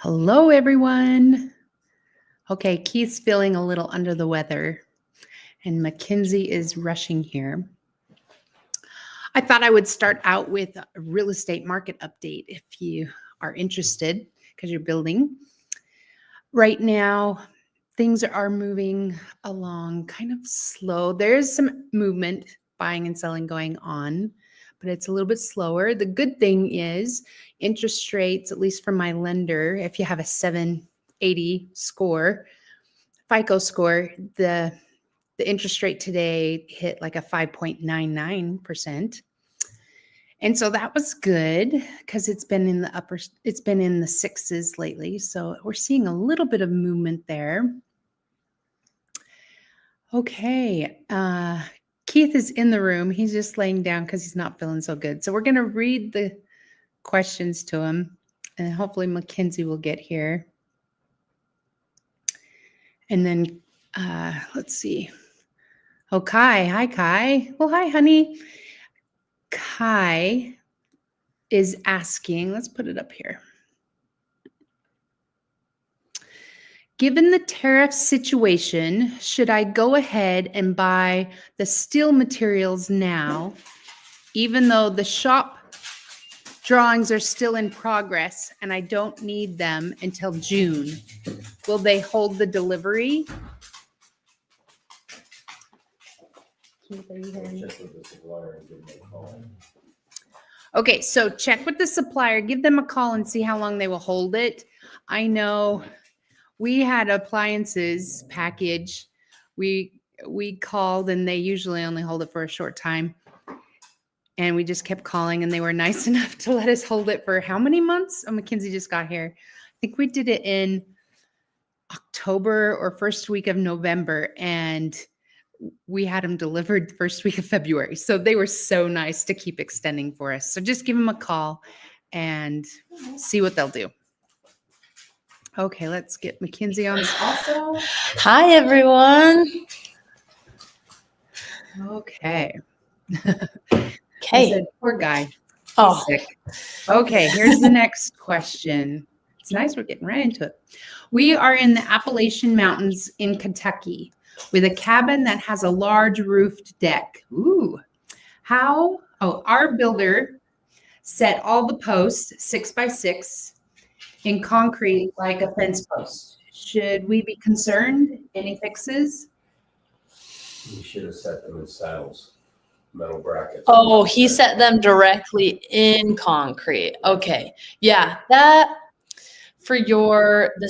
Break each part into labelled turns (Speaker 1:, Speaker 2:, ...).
Speaker 1: Hello, everyone. Okay, Keith's feeling a little under the weather, and Makinzie is rushing here. I thought I would start out with a real estate market update if you are interested, because you're building. Right now, things are moving along kind of slow. There's some movement, buying and selling going on, but it's a little bit slower. The good thing is interest rates, at least from my lender, if you have a 780 score, FICO score, the interest rate today hit like a 5.99%. And so that was good because it's been in the sixes lately. So we're seeing a little bit of movement there. Okay. Keith is in the room. He's just laying down because he's not feeling so good. So we're going to read the questions to him, and hopefully Makinzie will get here. And then let's see. Oh, Kai. Hi, Kai. Well, hi, honey. Kai is asking, let's put it up here. Given the tariff situation, should I go ahead and buy the steel materials now, even though the shop drawings are still in progress and I don't need them until June? Will they hold the delivery? Okay, so check with the supplier, give them a call and see how long they will hold it. I know we had appliances package. We called and they usually only hold it for a short time. And we just kept calling and they were nice enough to let us hold it for how many months? Oh, Makinzie just got here. I think we did it in October or first week of November, and we had them delivered the first week of February. So they were so nice to keep extending for us. So just give them a call and see what they'll do. Okay, let's get Makinzie on also.
Speaker 2: Hi, everyone.
Speaker 1: Okay.
Speaker 2: Okay.
Speaker 1: Poor guy.
Speaker 2: Oh,
Speaker 1: Sick. Okay, here's the next question. It's nice we're getting right into it. We are in the Appalachian Mountains in Kentucky with a cabin that has a large roofed deck. Ooh. Our builder set all the posts 6x6 in concrete like a fence post. Should we be concerned? Any fixes?
Speaker 3: You should have set them in saddles, metal brackets.
Speaker 2: Oh, he set them directly in concrete. Okay. Yeah, this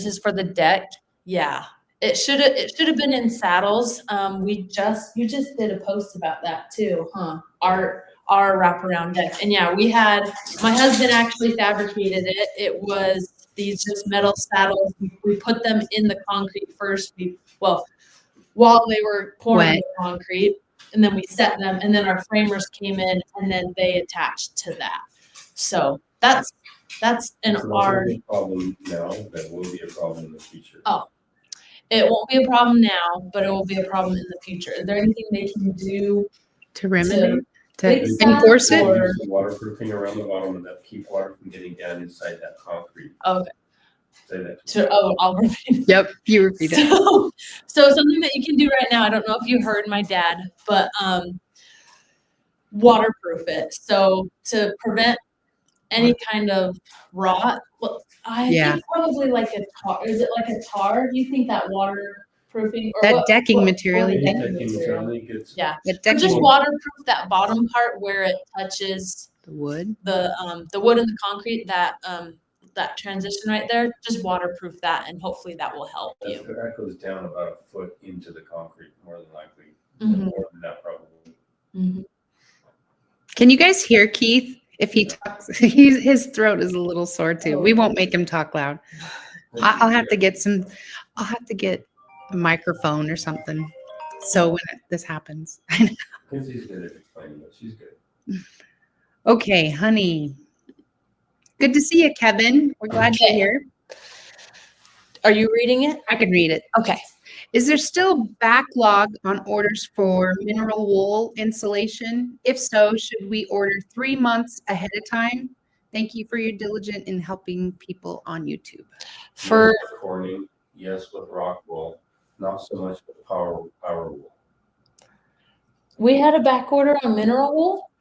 Speaker 2: is for the deck. Yeah. It should have been in saddles. You just did a post about that too, huh? Our wraparound deck. And yeah, my husband actually fabricated it. It was these just metal saddles. We put them in the concrete first. While they were pouring the concrete, and then we set them, and then our framers came in, and then they attached to that. So that's an art.
Speaker 3: It's a problem now. That will be a problem in the future.
Speaker 2: Oh, it won't be a problem now, but it will be a problem in the future. Is there anything they can do
Speaker 1: to remedy? To
Speaker 3: enforce it? Waterproofing around the bottom of that, keep water from getting down inside that concrete.
Speaker 2: Okay.
Speaker 3: Say that.
Speaker 2: I'll repeat.
Speaker 1: Yep, you repeat it.
Speaker 2: So something that you can do right now, I don't know if you heard my dad, but waterproof it. So to prevent any kind of rot. Well, I think probably like a tar. Is it like a tar? Do you think that waterproofing or
Speaker 1: that decking material?
Speaker 2: Yeah, just waterproof that bottom part where it touches
Speaker 1: the wood,
Speaker 2: the wood and the concrete. That transition right there, just waterproof that, and hopefully that will help you.
Speaker 3: That goes down about a foot into the concrete, more than likely.
Speaker 2: Mm-hmm.
Speaker 3: More than that, probably.
Speaker 2: Mm-hmm.
Speaker 1: Can you guys hear Keith? If he talks, his throat is a little sore too. We won't make him talk loud. I'll have to get a microphone or something. So when this happens.
Speaker 3: She's good at explaining it. She's good.
Speaker 1: Okay, honey. Good to see you, Kevin. We're glad you're here.
Speaker 2: Are you reading it?
Speaker 1: I can read it.
Speaker 2: Okay.
Speaker 1: Is there still backlog on orders for mineral wool insulation? If so, should we order 3 months ahead of time Thank you for your diligence in helping people on YouTube.
Speaker 2: For
Speaker 3: Yes with Corning, yes with rock wool, not so much with power wool.
Speaker 2: we had a back order on mineral wool.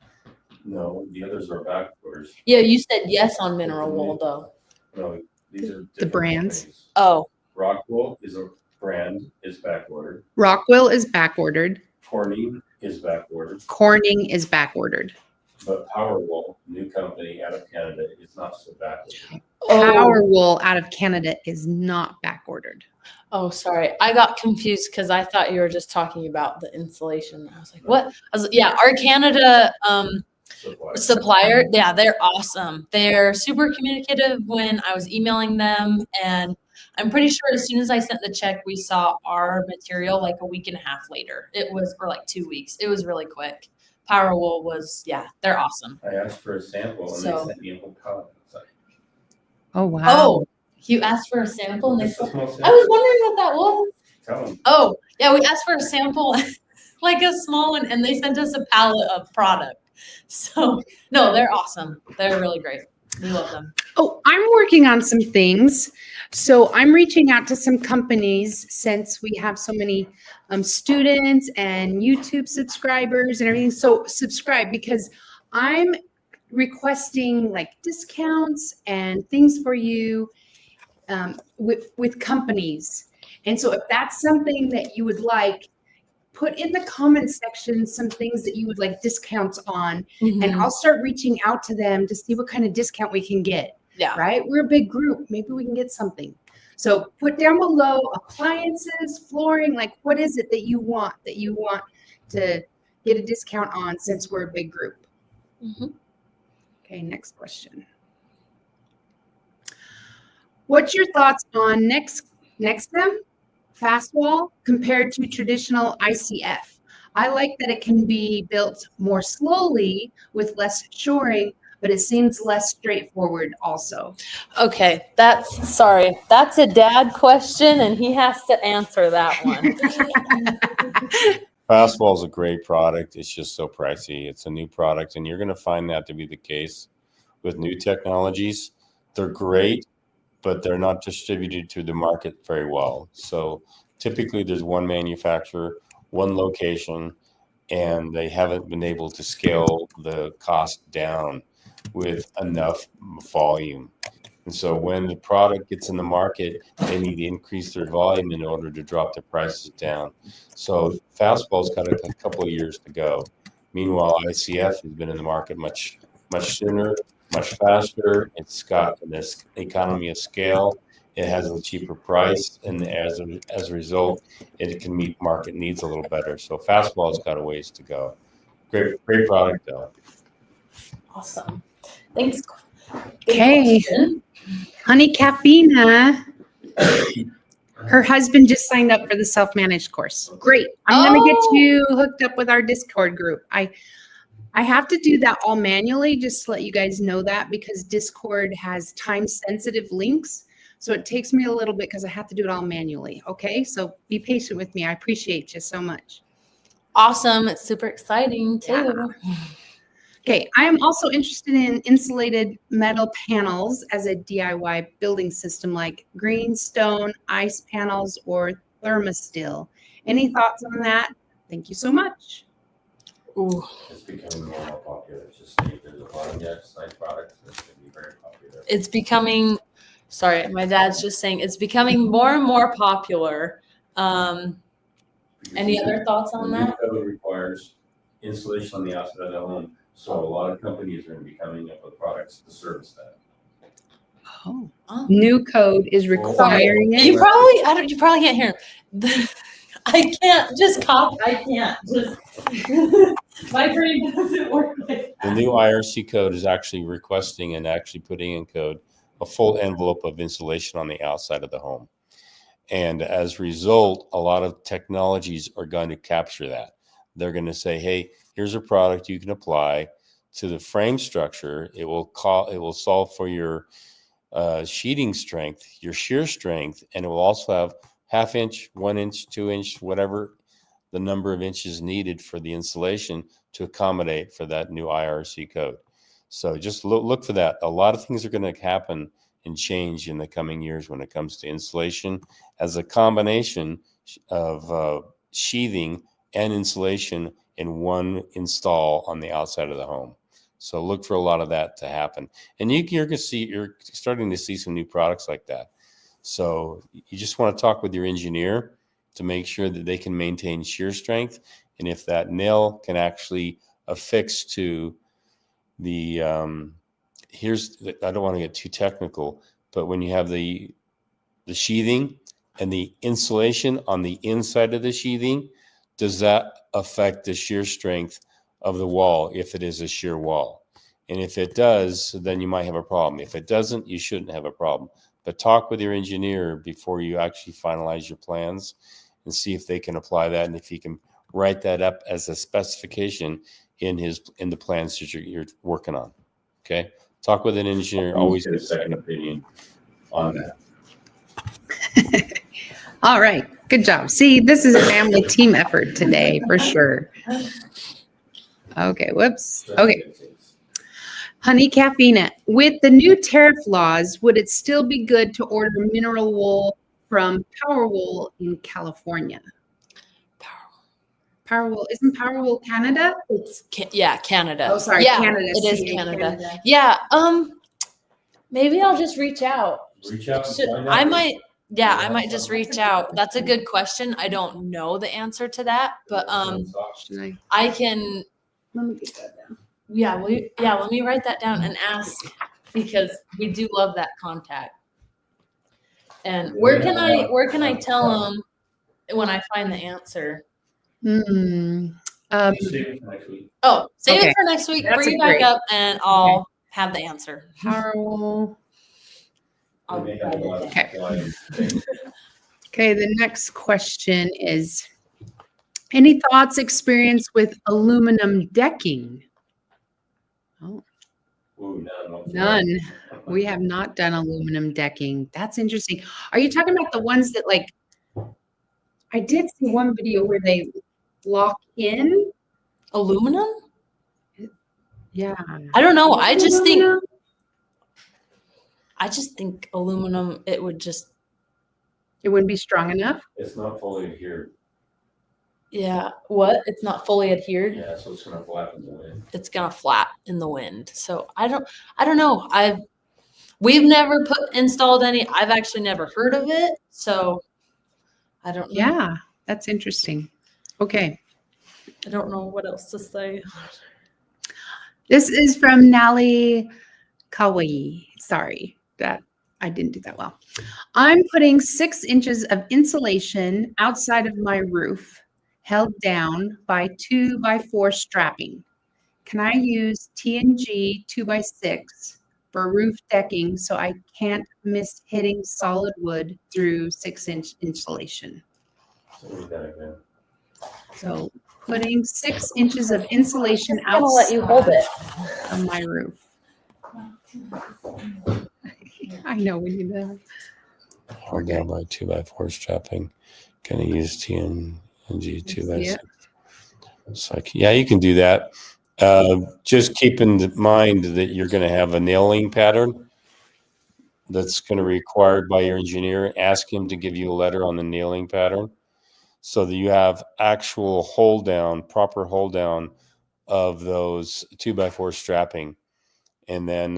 Speaker 3: No, the others are back orders.
Speaker 2: Yeah, you said yes on mineral wool though.
Speaker 3: No, these are
Speaker 1: The
Speaker 3: different
Speaker 1: brands.
Speaker 3: companies.
Speaker 2: Oh,
Speaker 3: Rock wool is a brand, is back ordered.
Speaker 1: Rockwell is back ordered.
Speaker 3: Corning is back ordered,
Speaker 1: Corning is back ordered.
Speaker 3: but Power Wool, new company out of Canada, is not so back ordered.
Speaker 1: Power Wool out of Canada is not back ordered.
Speaker 2: Oh, sorry. I got confused because I thought you were just talking about the insulation. I was like, what? Yeah, our Canada supplier. Yeah, they're awesome. They're super communicative when I was emailing them. And I'm pretty sure as soon as I sent the check, we saw our material like a week and a half later. It was for like 2 weeks. It was really quick. Power Wool was, yeah, they're awesome.
Speaker 3: I asked for a sample and they sent me a whole pallet. It's like,
Speaker 1: Oh, wow.
Speaker 2: Oh, you asked for a sample and they
Speaker 3: "This is
Speaker 2: said,
Speaker 3: no
Speaker 2: I
Speaker 3: sample."
Speaker 2: was wondering what that was.
Speaker 3: Tell them.
Speaker 2: Oh, yeah, we asked for a sample, like a small one, and they sent us a pallet of product. So, no, they're awesome. They're really great. We love them.
Speaker 1: Oh, I'm working on some things. So I'm reaching out to some companies since we have so many students and YouTube subscribers and everything. So subscribe because I'm requesting like discounts and things for you with companies. And so if that's something that you would like, put in the comment section some things that you would like discounts on, and I'll start reaching out to them to see what kind of discount we can get.
Speaker 2: Yeah.
Speaker 1: Right? We're a big group. Maybe we can get something. So put down below appliances, flooring, like what is it that you want to get a discount on since we're a big group. Okay, next question. What's your thoughts on Nextem fast wall compared to traditional ICF? I like that it can be built more slowly with less shoring, but it seems less straightforward also.
Speaker 2: Okay, that's a dad question, and he has to answer that one.
Speaker 4: Fastball is a great product. It's just so pricey. It's a new product, and you're going to find that to be the case with new technologies. They're great, but they're not distributed to the market very well. So typically there's one manufacturer, one location, and they haven't been able to scale the cost down with enough volume. And so when the product gets in the market, they need to increase their volume in order to drop the prices down. So Fastball's got a couple of years to go. Meanwhile, ICF has been in the market much sooner, much faster. It's got this economy of scale. It has a cheaper price, and as a result, it can meet market needs a little better. So Fastball's got a ways to go. Great product though.
Speaker 2: Awesome. Thanks.
Speaker 1: Okay. Honey Caffeina. Her husband just signed up for the self-managed course. Great. I'm going to get you hooked up with our Discord group. I have to do that all manually, just to let you guys know that, because Discord has time-sensitive links. So it takes me a little bit because I have to do it all manually. Okay, so be patient with me. I appreciate you so much.
Speaker 2: Awesome. It's super exciting too.
Speaker 1: Yeah. Okay, I am also interested in insulated metal panels as a DIY building system like green stone, ice panels, or thermosteel. Any thoughts on that? Thank you so much.
Speaker 2: Ooh.
Speaker 3: It's becoming more and more popular. It's just there's a lot of nice products that's going to be very popular.
Speaker 2: It's becoming, sorry, my dad's just saying it's becoming more and more popular. Any other thoughts on that?
Speaker 3: The new code requires insulation on the outside of the home. So a lot of companies are going to be coming up with products to service that.
Speaker 1: Oh. New code is requiring it.
Speaker 2: You probably can't hear him. I can't just copy. I can't just. My brain doesn't work like that.
Speaker 4: The new IRC code is actually requesting and actually putting in code a full envelope of insulation on the outside of the home. And as a result, a lot of technologies are going to capture that. They're going to say, hey, here's a product you can apply to the frame structure. It will solve for your sheeting strength, your shear strength, and it will also have 1/2 inch, 1 inch, 2 inch, whatever the number of inches needed for the insulation to accommodate for that new IRC code. So just look for that. A lot of things are going to happen and change in the coming years when it comes to insulation as a combination of sheathing and insulation in one install on the outside of the home. So look for a lot of that to happen. And you're starting to see some new products like that. So you just want to talk with your engineer to make sure that they can maintain shear strength. And if that nail can actually affix to the, I don't want to get too technical, but when you have the sheathing and the insulation on the inside of the sheathing, does that affect the shear strength of the wall if it is a shear wall? And if it does, then you might have a problem. If it doesn't, you shouldn't have a problem. But talk with your engineer before you actually finalize your plans and see if they can apply that and if he can write that up as a specification in the plans that you're working on. Okay? Talk with an engineer. Always get a second opinion on that.
Speaker 1: All right. Good job. See, this is a family team effort today for sure. Okay. Whoops. Okay. Honey Caffeine, with the new tariff laws, would it still be good to order mineral wool from Power Wool in California? Power Wool, isn't Power Wool Canada?
Speaker 2: It's Canada.
Speaker 1: Oh, sorry,
Speaker 2: yeah,
Speaker 1: Canada.
Speaker 2: It is
Speaker 1: CA
Speaker 2: Canada. Yeah. Maybe I'll just reach out.
Speaker 3: Reach out. and find
Speaker 2: I
Speaker 3: out.
Speaker 2: might. Yeah, I might just reach out. That's a good question. I don't know the answer to that, but
Speaker 1: Should
Speaker 2: I can.
Speaker 1: let me get that down.
Speaker 2: Yeah, let me write that down and ask because we do love that contact. And where can I tell them when I find the answer?
Speaker 1: Hmm.
Speaker 3: Save it for next week.
Speaker 2: Oh, save
Speaker 1: Okay.
Speaker 2: it for next week.
Speaker 1: That's
Speaker 2: Bring
Speaker 1: a
Speaker 2: it back
Speaker 1: great-
Speaker 2: up and I'll have the answer.
Speaker 1: Power Wool.
Speaker 2: I'll
Speaker 3: We may have a lot of
Speaker 1: Okay.
Speaker 3: clients.
Speaker 1: Okay, the next question is, any thoughts, experience with aluminum decking? Oh,
Speaker 3: Ooh,
Speaker 1: none. We have not done aluminum decking. That's interesting. Are you talking about the ones that like, I did see one video where they lock in?
Speaker 2: Aluminum?
Speaker 1: Yeah.
Speaker 2: I don't know. I just think
Speaker 1: Aluminum?
Speaker 2: aluminum. It would just
Speaker 1: It wouldn't be strong enough?
Speaker 3: It's not fully adhered.
Speaker 2: What? It's not fully adhered.
Speaker 3: Yeah, so it's gonna flap in the wind.
Speaker 2: It's gonna flap in the wind. So I don't know. We've never installed any. I've actually never heard of it. So I don't know.
Speaker 1: Yeah, that's interesting. Okay.
Speaker 2: I don't know what else to say.
Speaker 1: This is from Nali Kawaii. Sorry that I didn't do that well. I'm putting 6 inches of insulation outside of my roof, held down by 2x4 strapping. Can I use TNG 2x6 for roof decking so I can't miss hitting solid wood through 6-inch insulation?
Speaker 3: So we gotta go.
Speaker 1: So putting 6 inches of insulation
Speaker 2: I'm gonna let you hold it.
Speaker 1: on my roof. I know we need that.
Speaker 4: Hold down by 2x4 strapping. Can I use TNG 2x6? It's like, yeah, you can do that. Just keep in mind that you're going to have a nailing pattern that's going to be required by your engineer. Ask him to give you a letter on the nailing pattern so that you have actual hold down, proper hold down of those 2x4 strapping. And then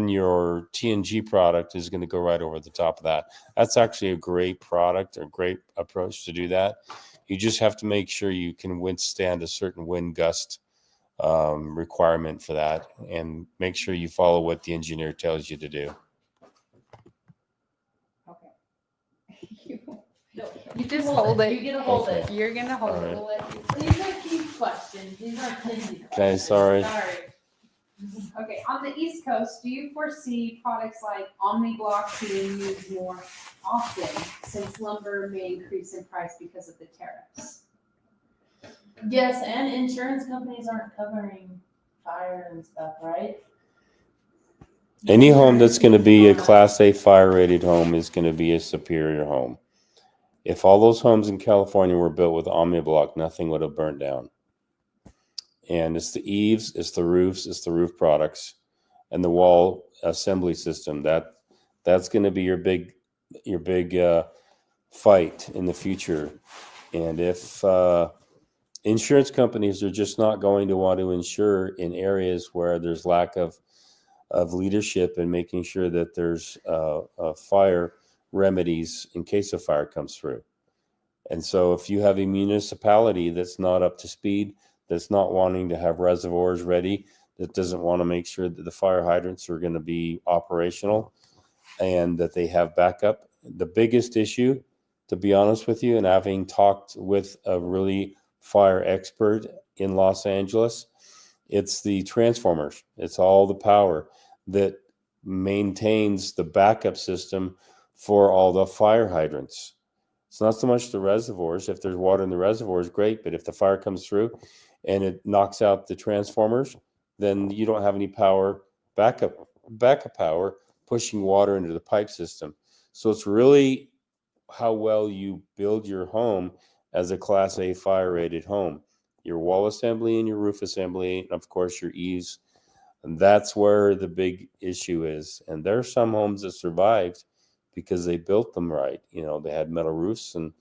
Speaker 4: your TNG product is going to go right over the top of that. That's actually a great product, a great approach to do that. You just have to make sure you can withstand a certain wind gust requirement for that, and make sure you follow what the engineer tells you to do.
Speaker 1: You just hold it.
Speaker 2: You get to hold it.
Speaker 1: You're gonna hold
Speaker 4: All
Speaker 1: it.
Speaker 4: right.
Speaker 2: We'll let you. These are key questions. These aren't Kinsey
Speaker 4: Okay,
Speaker 2: questions.
Speaker 4: sorry.
Speaker 1: Okay, on the East Coast, do you foresee products like OmniBlock being used more often since lumber may increase in price because of the tariffs?
Speaker 2: Yes, and insurance companies aren't covering fire and stuff, right?
Speaker 4: Any home that's going to be a Class A fire rated home is going to be a superior home. If all those homes in California were built with OmniBlock, nothing would have burned down. And it's the eaves, it's the roofs, it's the roof products, and the wall assembly system. That's going to be your big fight in the future. And if insurance companies are just not going to want to insure in areas where there's lack of leadership and making sure that there's fire remedies in case a fire comes through. And so if you have a municipality that's not up to speed, that's not wanting to have reservoirs ready, that doesn't want to make sure that the fire hydrants are going to be operational and that they have backup. The biggest issue, to be honest with you, and having talked with a really fire expert in Los Angeles, it's the transformers. It's all the power that maintains the backup system for all the fire hydrants. It's not so much the reservoirs. If there's water in the reservoirs, great. But if the fire comes through and it knocks out the transformers, then you don't have any power, backup power, pushing water into the pipe system. So it's really how well you build your home as a Class A fire rated home. Your wall assembly and your roof assembly, and of course your eaves. And that's where the big issue is. And there are some homes that survived because they built them right. You know, they had metal roofs and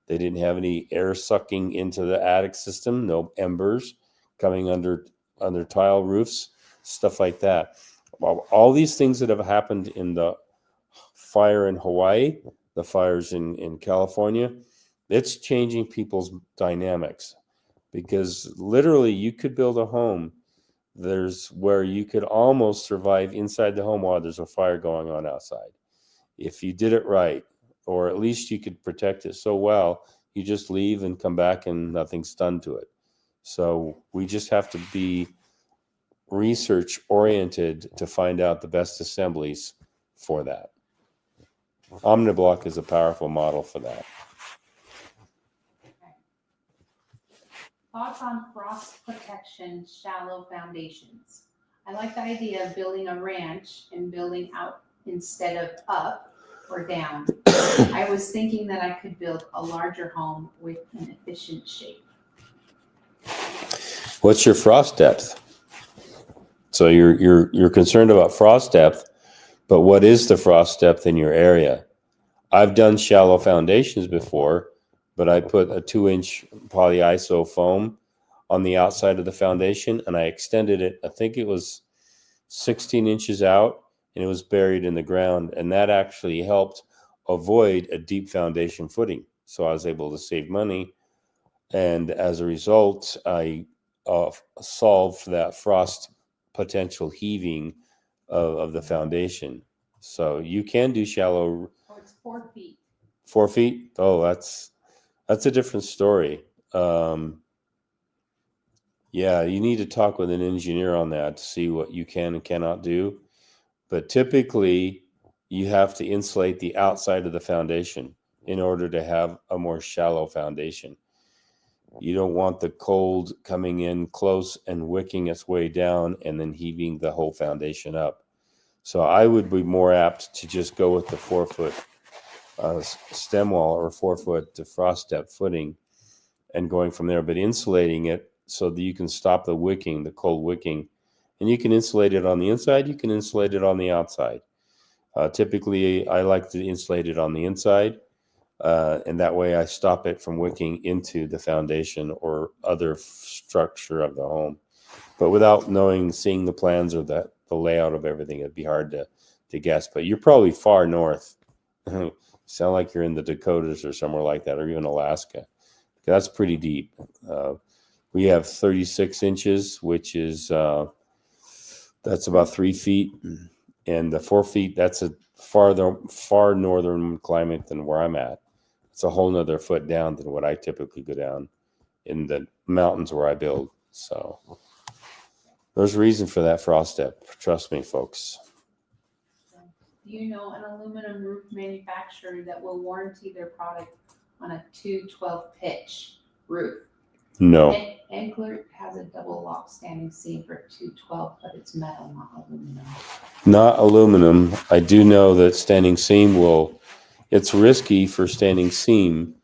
Speaker 4: they didn't have any air sucking into the attic system, no embers coming under tile roofs, stuff like that. All these things that have happened in the fire in Hawaii, the fires in California, it's changing people's dynamics, because literally you could build a home where you could almost survive inside the home while there's a fire going on outside. If you did it right, or at least you could protect it so well, you just leave and come back and nothing's done to it. So we just have to be research oriented to find out the best assemblies for that. Omniblock is a powerful model for that.
Speaker 1: Thoughts on frost protection, shallow foundations? I like the idea of building a ranch and building out instead of up or down. I was thinking that I could build a larger home with an efficient shape.
Speaker 4: What's your frost depth? So you're concerned about frost depth, but what is the frost depth in your area? I've done shallow foundations before, but I put a 2-inch polyiso foam on the outside of the foundation, and I extended it. I think it was 16 inches out, and it was buried in the ground, and that actually helped avoid a deep foundation footing. So I was able to save money, and as a result, I solved for that frost potential heaving of the foundation. So you can do shallow.
Speaker 1: Oh, it's 4 feet.
Speaker 4: 4 feet? Oh, that's a different story. Yeah, you need to talk with an engineer on that to see what you can and cannot do. But typically, you have to insulate the outside of the foundation in order to have a more shallow foundation. You don't want the cold coming in close and wicking its way down and then heaving the whole foundation up. So I would be more apt to just go with the 4-foot stem wall or 4-foot frost depth footing and going from there, but insulating it so that you can stop the wicking, the cold wicking. And you can insulate it on the inside, you can insulate it on the outside. Typically, I like to insulate it on the inside, and that way I stop it from wicking into the foundation or other structure of the home. But without seeing the plans or the layout of everything, it'd be hard to guess. But you're probably far north. Sound like you're in the Dakotas or somewhere like that, or even Alaska. That's pretty deep. We have 36 inches, which is that's about 3 feet, and the 4 feet, that's a far northern climate than where I'm at. It's a whole nother foot down than what I typically go down in the mountains where I build. So there's a reason for that frost depth. Trust me, folks.
Speaker 1: Do you know an aluminum roof manufacturer that will warranty their product on a 212 pitch roof?
Speaker 4: No.
Speaker 1: Engler has a double lock standing seam for 212, but it's metal, not aluminum.
Speaker 4: Not aluminum. I do know that standing seam it's risky for standing seam.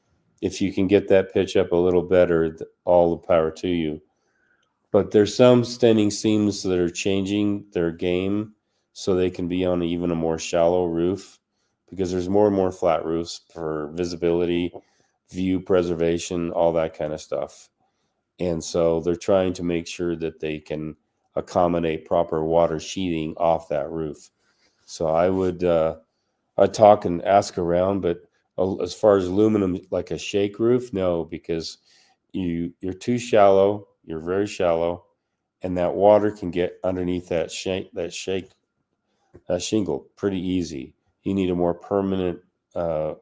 Speaker 4: If you can get that pitch up a little better, all the power to you. But there's some standing seams that are changing their game so they can be on even a more shallow roof, because there's more and more flat roofs for visibility, view preservation, all that kind of stuff. And so they're trying to make sure that they can accommodate proper water sheathing off that roof. So I'd talk and ask around, but as far as aluminum, like a shake roof, no, because you're too shallow, you're very shallow, and that water can get underneath that shingle pretty easy. You need a more permanent a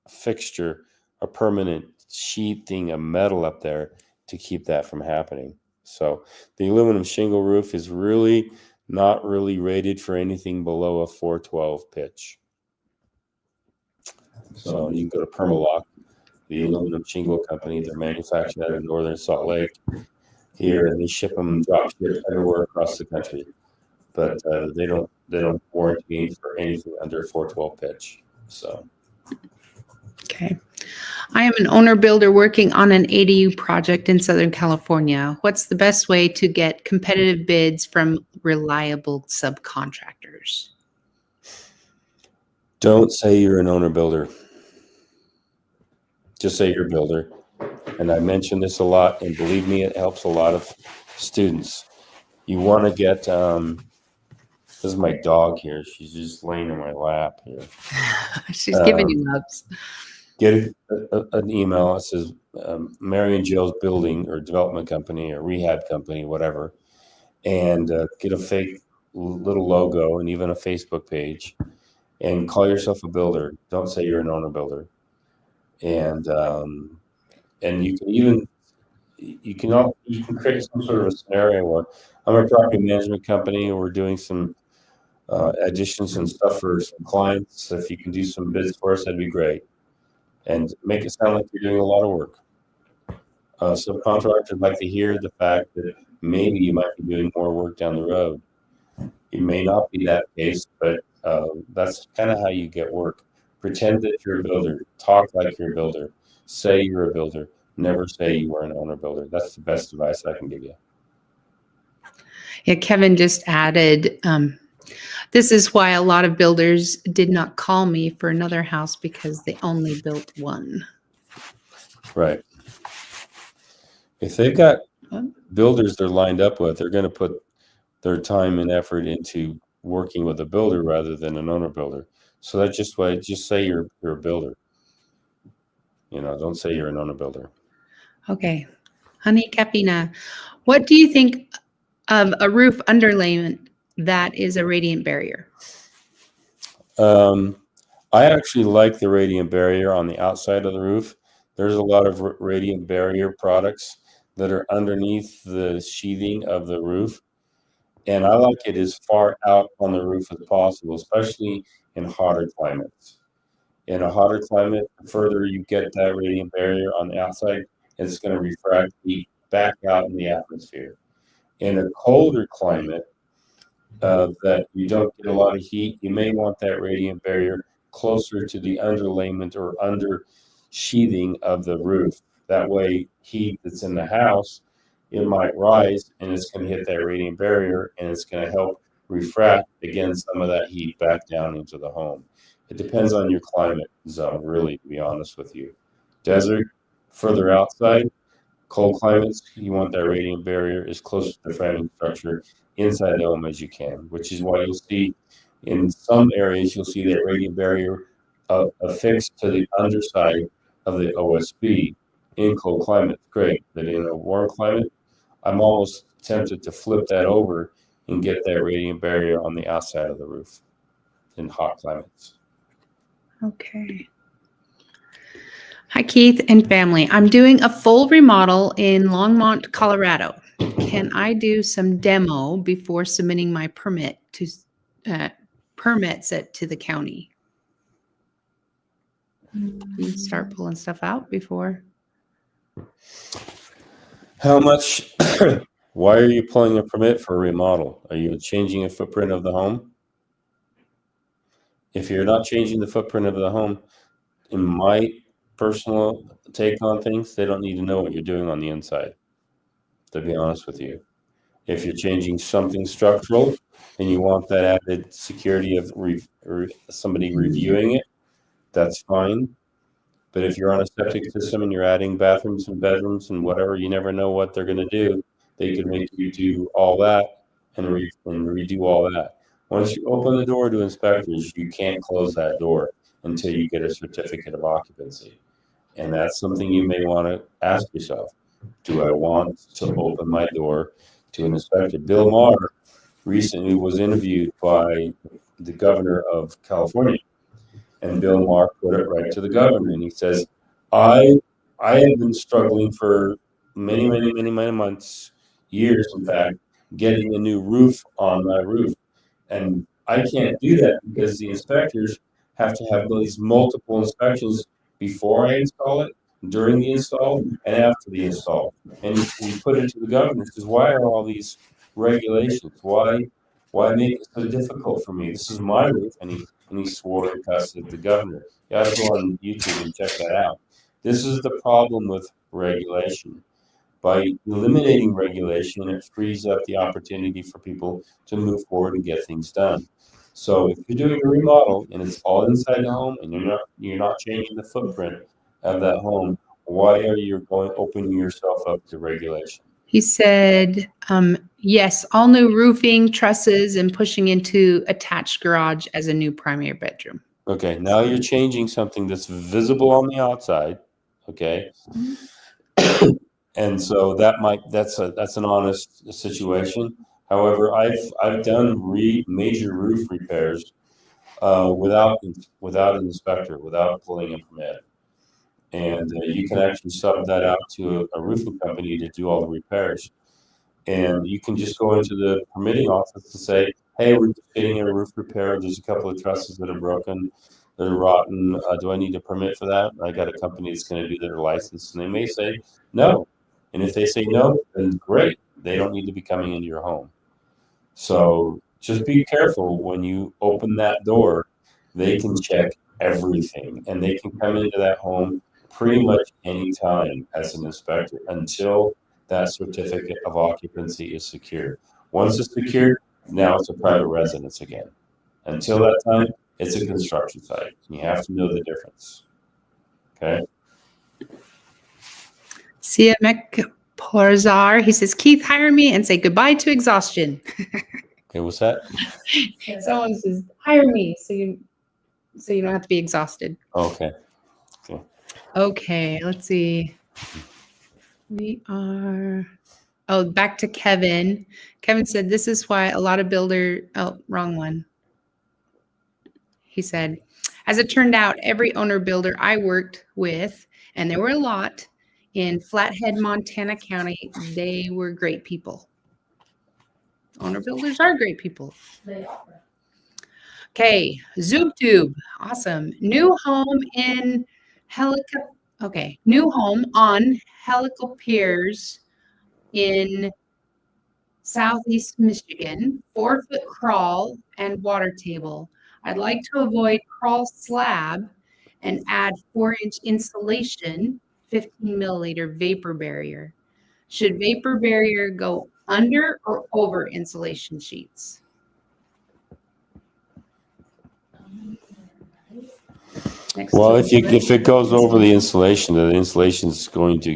Speaker 4: fixture, a permanent sheathing of metal up there to keep that from happening. So the aluminum shingle roof is really not really rated for anything below a 412 pitch. So you can go to Permalock, the aluminum shingle company. They're manufactured out of Northern Salt Lake here, and they ship them drop ship everywhere across the country. But they don't warranty me for anything under 412 pitch. So
Speaker 1: Okay. I am an owner builder working on an ADU project in Southern California. What's the best way to get competitive bids from reliable subcontractors?
Speaker 4: don't say you're an owner builder. Just say you're a builder. And I mention this a lot, and believe me, it helps a lot of students. You want to get, this is my dog here. She's just laying in my lap here.
Speaker 1: She's giving you loves.
Speaker 4: Get an email that says Mary and Jill's building or development company or rehab company, whatever, and get a fake little logo and even a Facebook page, and call yourself a builder. Don't say you're an owner builder. And you can even you can create some sort of a scenario where I'm a property management company and we're doing some additions and stuff for some clients. If you can do some bids for us, that'd be great. And make it sound like you're doing a lot of work. Subcontractors like to hear the fact that maybe you might be doing more work down the road. It may not be that case, but that's kind of how you get work. Pretend that you're a builder. Talk like you're a builder. Say you're a builder. Never say you are an owner builder. That's the best advice I can give you.
Speaker 1: Yeah, Kevin just added, this is why a lot of builders did not call me for another house because they only built one.
Speaker 4: Right. If they've got builders they're lined up with, they're going to put their time and effort into working with a builder rather than an owner builder. So that's just why, just say you're a builder. Don't say you're an owner builder.
Speaker 1: Okay. Honey Capina, what do you think of a roof underlayment that is a radiant barrier?
Speaker 4: I actually like the radiant barrier on the outside of the roof. There's a lot of radiant barrier products that are underneath the sheathing of the roof. And I like it as far out on the roof as possible, especially in hotter climates. In a hotter climate, the further you get that radiant barrier on the outside, it's going to refract heat back out in the atmosphere. In a colder climate, that you don't get a lot of heat, you may want that radiant barrier closer to the underlayment or under sheathing of the roof. That way, heat that's in the house, it might rise and it's going to hit that radiant barrier and it's going to help refract again some of that heat back down into the home. It depends on your climate zone, really, to be honest with you. Desert, further outside, cold climates, you want that radiant barrier as close to the framing structure inside the home as you can, which is why you'll see in some areas, you'll see that radiant barrier affixed to the underside of the OSB. In cold climate, great. But in a warm climate, I'm almost tempted to flip that over and get that radiant barrier on the outside of the roof in hot climates.
Speaker 1: Okay. Hi, Keith and family. I'm doing a full remodel in Longmont, Colorado. Can I do some demo before submitting my permits it to the county? You start pulling stuff out before.
Speaker 4: How much? Why are you pulling a permit for a remodel? Are you changing a footprint of the home? If you're not changing the footprint of the home, in my personal take on things, they don't need to know what you're doing on the inside, to be honest with you. If you're changing something structural and you want that added security of somebody reviewing it, that's fine. But if you're on a septic system and you're adding bathrooms and bedrooms and whatever, you never know what they're going to do. They could make you do all that and redo all that. Once you open the door to inspectors, you can't close that door until you get a certificate of occupancy. And that's something you may want to ask yourself. Do I want to open my door to an inspector? Bill Maher recently was interviewed by the governor of California. And Bill Maher put it right to the governor, and he says, I have been struggling for many months, years, in fact, getting a new roof on my roof. And I can't do that because the inspectors have to have these multiple inspections before I install it, during the install, and after the install. And we put it to the governor, says, why are all these regulations? Why make it so difficult for me? This is my roof. And he swore and cussed at the governor. You got to go on YouTube and check that out. This is the problem with regulation. By eliminating regulation, it frees up the opportunity for people to move forward and get things done. So if you're doing a remodel and it's all inside the home and you're not changing the footprint of that home, why are you opening yourself up to regulation?
Speaker 1: He said, yes, all new roofing, trusses, and pushing into attached garage as a new primary bedroom.
Speaker 4: Okay, now you're changing something that's visible on the outside. Okay. And so that's an honest situation. However, I've done major roof repairs without an inspector, without pulling a permit, and you can actually sub that out to a roofing company to do all the repairs. And you can just go into the permitting office and say, "Hey, we're just getting a roof repair. There's a couple of trusses that are broken, that are rotten. Do I need a permit for that?" I got a company that's going to do their license, and they may say no. And if they say no, then great. They don't need to be coming into your home. So just be careful when you open that door. They can check everything, and they can come into that home pretty much any time as an inspector until that certificate of occupancy is secured. Once it's secured, now it's a private residence again. Until that time, it's a construction site. You have to know the difference. Okay?
Speaker 1: Sia Mekporzar, he says, Keith, hire me and say goodbye to exhaustion.
Speaker 4: Okay, what's that?
Speaker 1: Someone says, hire me so you don't have to be exhausted.
Speaker 4: Okay.
Speaker 1: Okay, let's see. Back to Kevin. Kevin said, this is why a lot of wrong one. He said, as it turned out, every owner builder I worked with, and there were a lot in Flathead, Montana County, they were great people. Owner builders are great people.
Speaker 2: They are.
Speaker 1: Okay, ZoobTube, awesome. New home on Helical Piers in Southeast Michigan, 4-foot crawl and water table. I'd like to avoid crawl slab and add 4-inch insulation, 15 milliliter vapor barrier. Should vapor barrier go under or over insulation sheets?
Speaker 4: Well, if it goes over the insulation is going to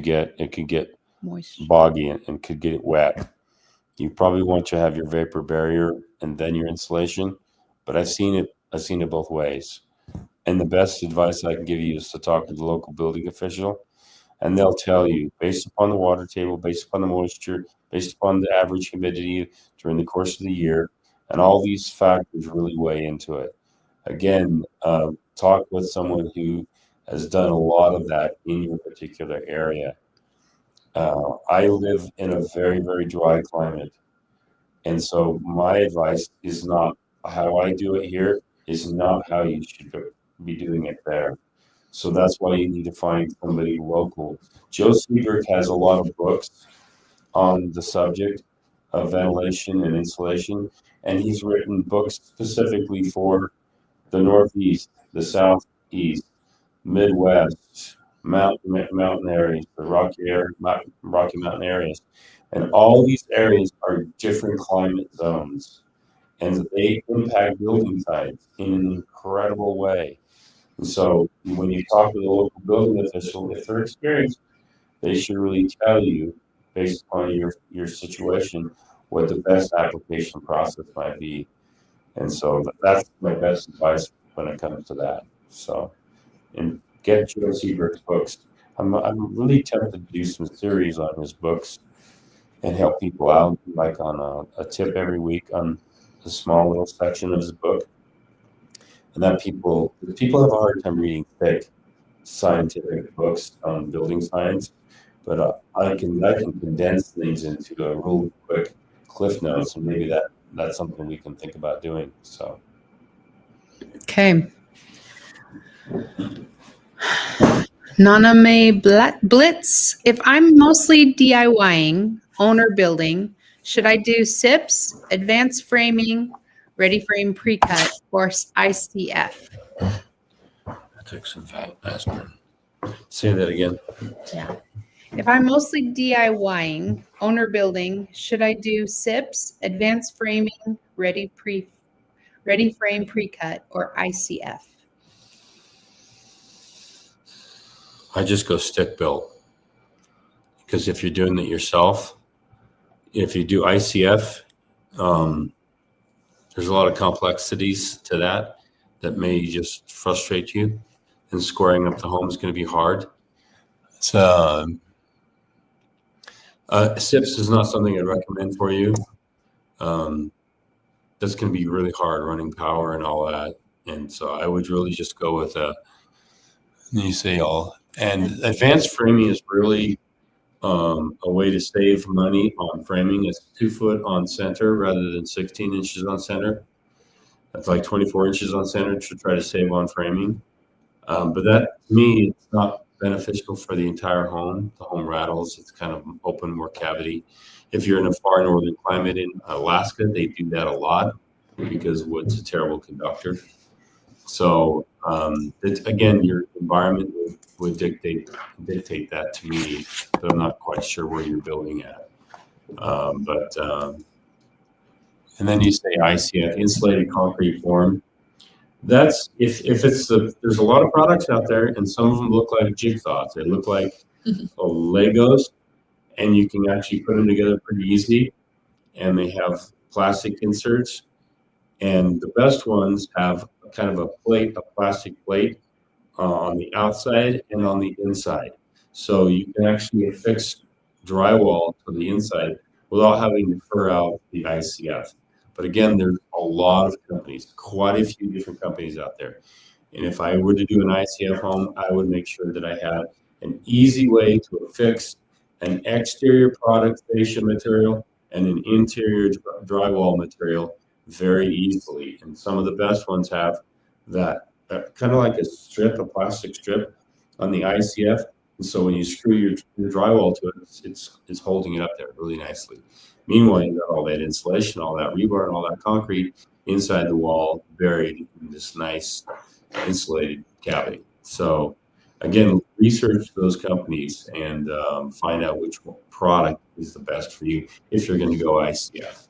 Speaker 4: could get
Speaker 1: moist,
Speaker 4: boggy and could get wet. You probably want to have your vapor barrier and then your insulation, but I've seen it both ways. And the best advice I can give you is to talk to the local building official, and they'll tell you based upon the water table, based upon the moisture, based upon the average humidity during the course of the year, and all these factors really weigh into it. Again, talk with someone who has done a lot of that in your particular area. I live in a very, very dry climate. And so my advice is not how I do it here is not how you should be doing it there. So that's why you need to find somebody local. Joe Seberg has a lot of books on the subject of ventilation and insulation, and he's written books specifically for the Northeast, the Southeast, Midwest, mountain areas, the Rocky Mountain areas. And all these areas are different climate zones, and they impact building sites in an incredible way. And so when you talk to the local building official, if they're experienced, they should really tell you, based on your situation, what the best application process might be. And so that's my best advice when it comes to that. So, and get Joe Seabrook's books. I'm really tempted to do some series on his books and help people out, like on a tip every week on a small little section of his book. And that people have a hard time reading thick scientific books on building science, but I can condense things into a real quick cliff notes, and maybe that's something we can think about doing. So,
Speaker 1: Okay. Naname Blitz. If I'm mostly DIYing, owner building, should I do SIPs, advanced framing, ready frame pre-cut, or ICF?
Speaker 4: I took some fat aspirin. Say that again.
Speaker 1: Yeah. If I'm mostly DIYing, owner building, should I do SIPs, advanced framing, ready frame pre-cut, or ICF?
Speaker 4: I just go stick built, because if you're doing it yourself, if you do ICF, there's a lot of complexities to that may just frustrate you, and squaring up the home is going to be hard. So SIPs is not something I'd recommend for you. That's going to be really hard, running power and all that. And so I would really just go with and advanced framing is really a way to save money on framing. It's 2 foot on center rather than 16 inches on center. That's like 24 inches on center to try to save on framing. But that, to me, it's not beneficial for the entire home. The home rattles. It's kind of open, more cavity. If you're in a far northern climate in Alaska, they do that a lot because wood's a terrible conductor. So again, your environment would dictate that to me, but I'm not quite sure where you're building at. And then you say ICF, insulated concrete form. That's if it's there's a lot of products out there, and some of them look like jigsaws. They look like Legos, and you can actually put them together pretty easy. And they have plastic inserts, and the best ones have kind of a plastic plate on the outside and on the inside. So you can actually affix drywall to the inside without having to fur out the ICF. But again, there's a lot of companies, quite a few different companies out there. And if I were to do an ICF home, I would make sure that I had an easy way to affix an exterior product fascia material and an interior drywall material very easily. And some of the best ones have that kind of like a plastic strip on the ICF. And so when you screw your drywall to it, it's holding it up there really nicely. Meanwhile, you got all that insulation, all that rebar, and all that concrete inside the wall, buried in this nice insulated cavity. So again, research those companies and find out which product is the best for you if you're going to go ICF.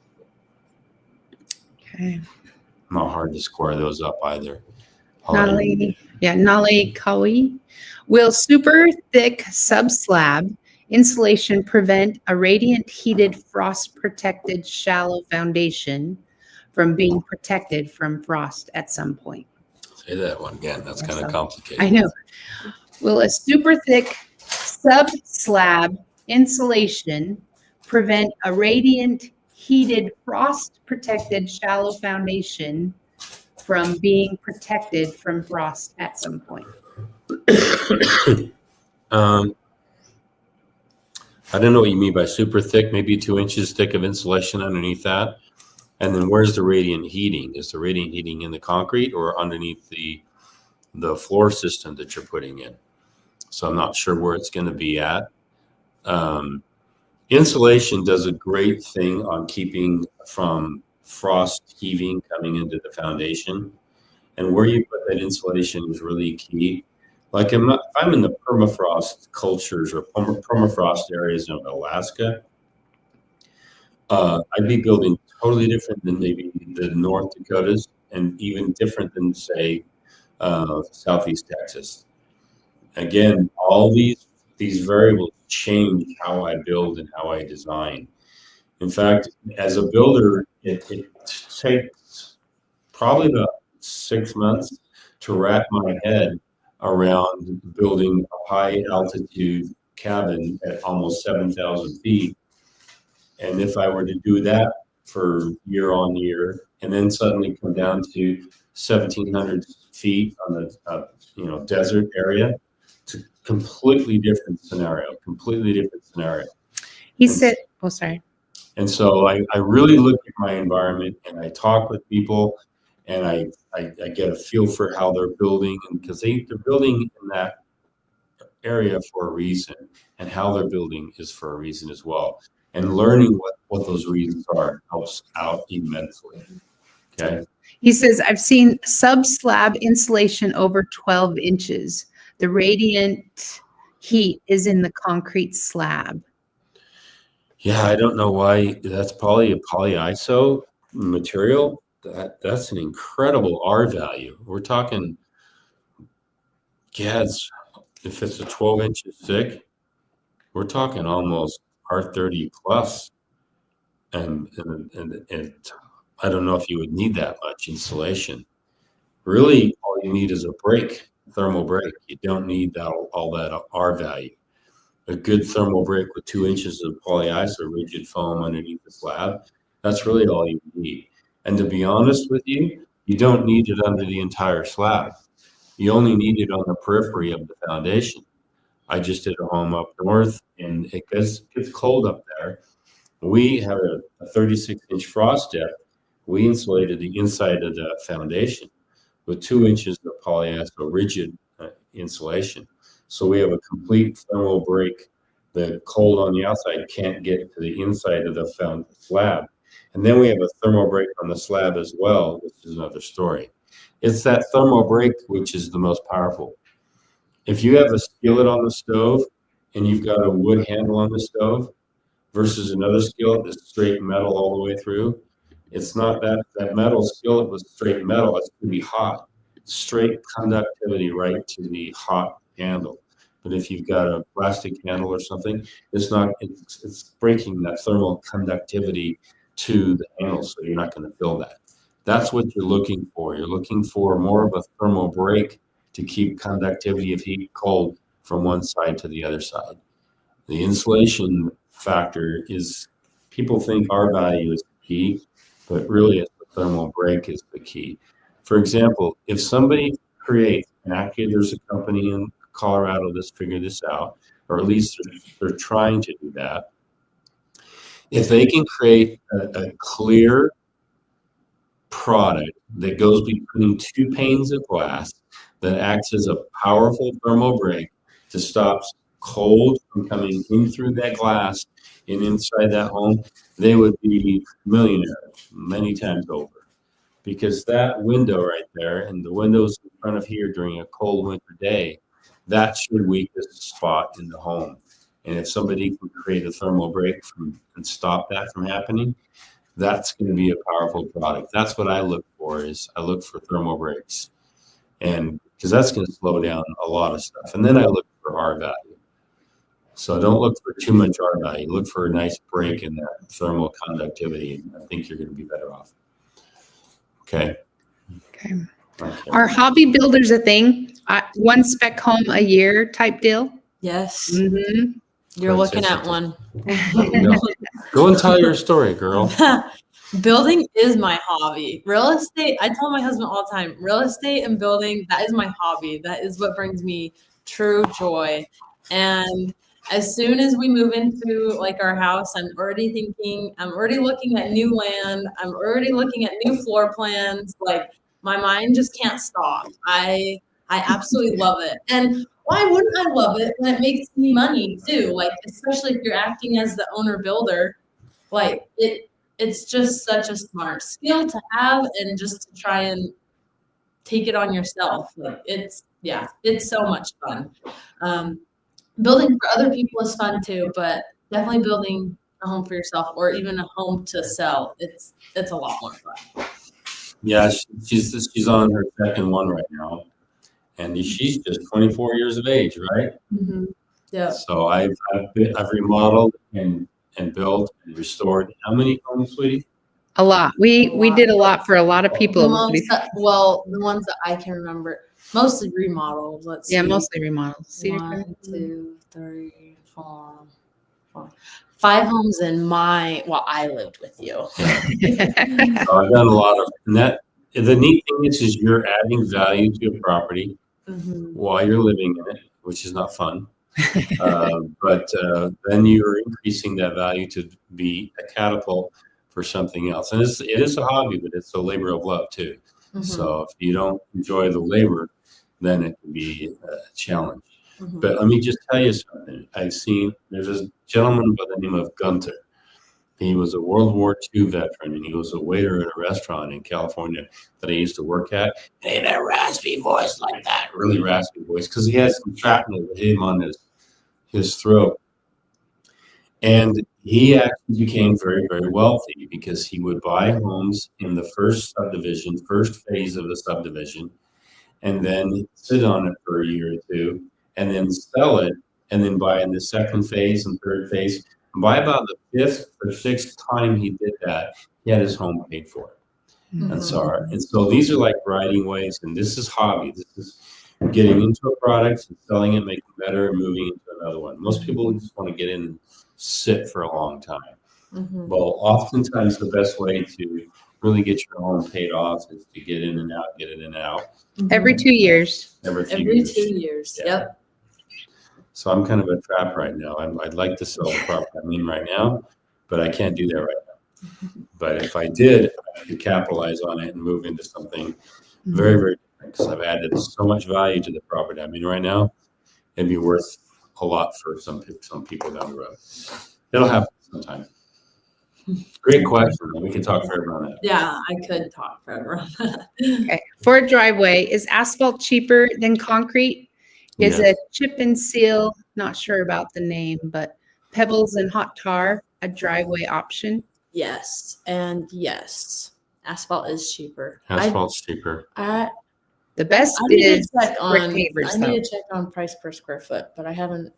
Speaker 1: Okay.
Speaker 4: Not hard to square those up either.
Speaker 1: Nale Kawi. Will super thick sub-slab insulation prevent a radiant heated frost protected shallow foundation from being protected from frost at some point?
Speaker 4: Say that one again. That's kind of complicated.
Speaker 1: I know. Will a super thick sub-slab insulation prevent a radiant heated frost protected shallow foundation from being protected from frost at some point?
Speaker 4: I don't know what you mean by super thick, maybe 2 inches thick of insulation underneath that. And then where's the radiant heating? Is the radiant heating in the concrete or underneath the floor system that you're putting in? So I'm not sure where it's going to be at. Insulation does a great thing on keeping from frost heaving coming into the foundation. And where you put that insulation is really key. Like if I'm in the permafrost cultures or permafrost areas of Alaska, I'd be building totally different than maybe the North Dakotas, and even different than say Southeast Texas. Again, all these variables change how I build and how I design. In fact, as a builder, it takes probably about 6 months to wrap my head around building a high altitude cabin at almost 7,000 feet. And if I were to do that for year on year, and then suddenly come down to 1,700 feet on the desert area, it's a completely different scenario.
Speaker 1: He
Speaker 4: And
Speaker 1: said, oh, sorry.
Speaker 4: And so I really look at my environment and I talk with people and I get a feel for how they're building, and because they're building in that area for a reason, and how they're building is for a reason as well. And learning what those reasons are helps out immensely. Okay.
Speaker 1: He says, I've seen sub-slab insulation over 12 inches. The radiant heat is in the concrete slab.
Speaker 4: Yeah, I don't know why. That's probably a polyiso material. That's an incredible R value. We're talking, if it's a 12 inches thick, we're talking almost R30 plus. And I don't know if you would need that much insulation. Really, all you need is a break, thermal break. You don't need all that R value. A good thermal break with 2 inches of polyiso rigid foam underneath the slab, that's really all you need. And to be honest with you, you don't need it under the entire slab. You only need it on the periphery of the foundation. I just did a home up north, and it gets cold up there. We have a 36-inch frost depth. We insulated the inside of the foundation with 2 inches of polyiso rigid insulation. So we have a complete thermal break. The cold on the outside can't get to the inside of the slab. And then we have a thermal break on the slab as well, which is another story. It's that thermal break which is the most powerful. If you have a skillet on the stove and you've got a wood handle on the stove versus another skillet that's straight metal all the way through, it's not that metal skillet with straight metal, it's going to be hot. Straight conductivity right to the hot handle. But if you've got a plastic handle or something, it's breaking that thermal conductivity to the handle, so you're not going to feel that. That's what you're looking for. You're looking for more of a thermal break to keep conductivity of heat cold from one side to the other side. The insulation factor is, people think R value is the key, but really it's the thermal break is the key. For example, if somebody creates, and actually there's a company in Colorado that's figured this out, or at least they're trying to do that. If they can create a clear product that goes between two panes of glass that acts as a powerful thermal break to stop cold from coming in through that glass and inside that home, they would be millionaires many times over. Because that window right there and the windows in front of here during a cold winter day, that's your weakest spot in the home. And if somebody can create a thermal break and stop that from happening, that's going to be a powerful product. That's what I look for, is I look for thermal breaks. And because that's going to slow down a lot of stuff. And then I look for R value. So don't look for too much R value. Look for a nice break in that thermal conductivity. And I think you're going to be better off. Okay.
Speaker 1: Are hobby builders a thing? One spec home a year type deal?
Speaker 2: Yes.
Speaker 1: Mm-hmm.
Speaker 2: You're looking at one.
Speaker 4: Go and tell your story, girl.
Speaker 2: Building is my hobby. Real estate, I tell my husband all the time, real estate and building, that is my hobby. That is what brings me true joy. And as soon as we move into like our house, I'm already looking at new land. I'm already looking at new floor plans. Like my mind just can't stop. I absolutely love it. And why wouldn't I love it when it makes me money too? Like, especially if you're acting as the owner builder, like it's just such a smart skill to have, and just to try and take it on yourself. Like it's so much fun. Building for other people is fun too, but definitely building a home for yourself or even a home to sell, it's a lot more fun.
Speaker 4: Yeah, she's on her second one right now, and she's just 24 years of age, right?
Speaker 2: Mm-hmm. Yeah.
Speaker 4: So I've remodeled and built and restored. How many homes, sweetie?
Speaker 1: A lot. We did a lot for a lot of people.
Speaker 2: The ones that I can remember, mostly remodeled. Let's see.
Speaker 1: Mostly remodeled. Cedar
Speaker 2: 1, 2, 3, 4, 5 homes in I lived with you.
Speaker 4: So I've done a lot of, and that the neat thing is you're adding value to a property while you're living in it, which is not fun. But then you're increasing that value to be a catapult for something else. And it is a hobby, but it's a labor of love too. So if you don't enjoy the labor, then it can be a challenge. But let me just tell you something. There's a gentleman by the name of Gunter. He was a World War II veteran, and he was a waiter at a restaurant in California that I used to work at. And he had a raspy voice like that, really raspy voice, because he had some shrapnel that hit him on his throat. And he actually became very, very wealthy because he would buy homes in the first phase of the subdivision, and then sit on it for a year or two, and then sell it, and then buy in the second phase and third phase. And by about the 5th or 6th time he did that, he had his home paid for. And so these are like riding waves, and this is hobby. This is getting into a product and selling it, making it better, and moving into another one. Most people just want to get in and sit for a long time. Well, oftentimes the best way to really get your home paid off is to get in and out.
Speaker 1: Every 2 years.
Speaker 4: Every 2
Speaker 2: years.
Speaker 4: Yeah.
Speaker 2: Yep.
Speaker 4: So I'm kind of a trap right now. I'd like to sell the property right now, but I can't do that right now. But if I did, I could capitalize on it and move into something very, very different, because I've added so much value to the property. Right now, it'd be worth a lot for some people down the road. It'll happen sometime. Great question. We can talk forever on that.
Speaker 2: Yeah, I could talk forever on that.
Speaker 1: Okay. For a driveway, is asphalt cheaper than concrete? Is a chip and seal, not sure about the name, but pebbles and hot tar a driveway option?
Speaker 2: Yes, and yes. Asphalt is cheaper.
Speaker 4: Asphalt's cheaper.
Speaker 1: The best
Speaker 2: I need
Speaker 1: is
Speaker 2: to check on
Speaker 1: brick pavers,
Speaker 2: I
Speaker 1: though.
Speaker 2: need to check on price per square foot, but I haven't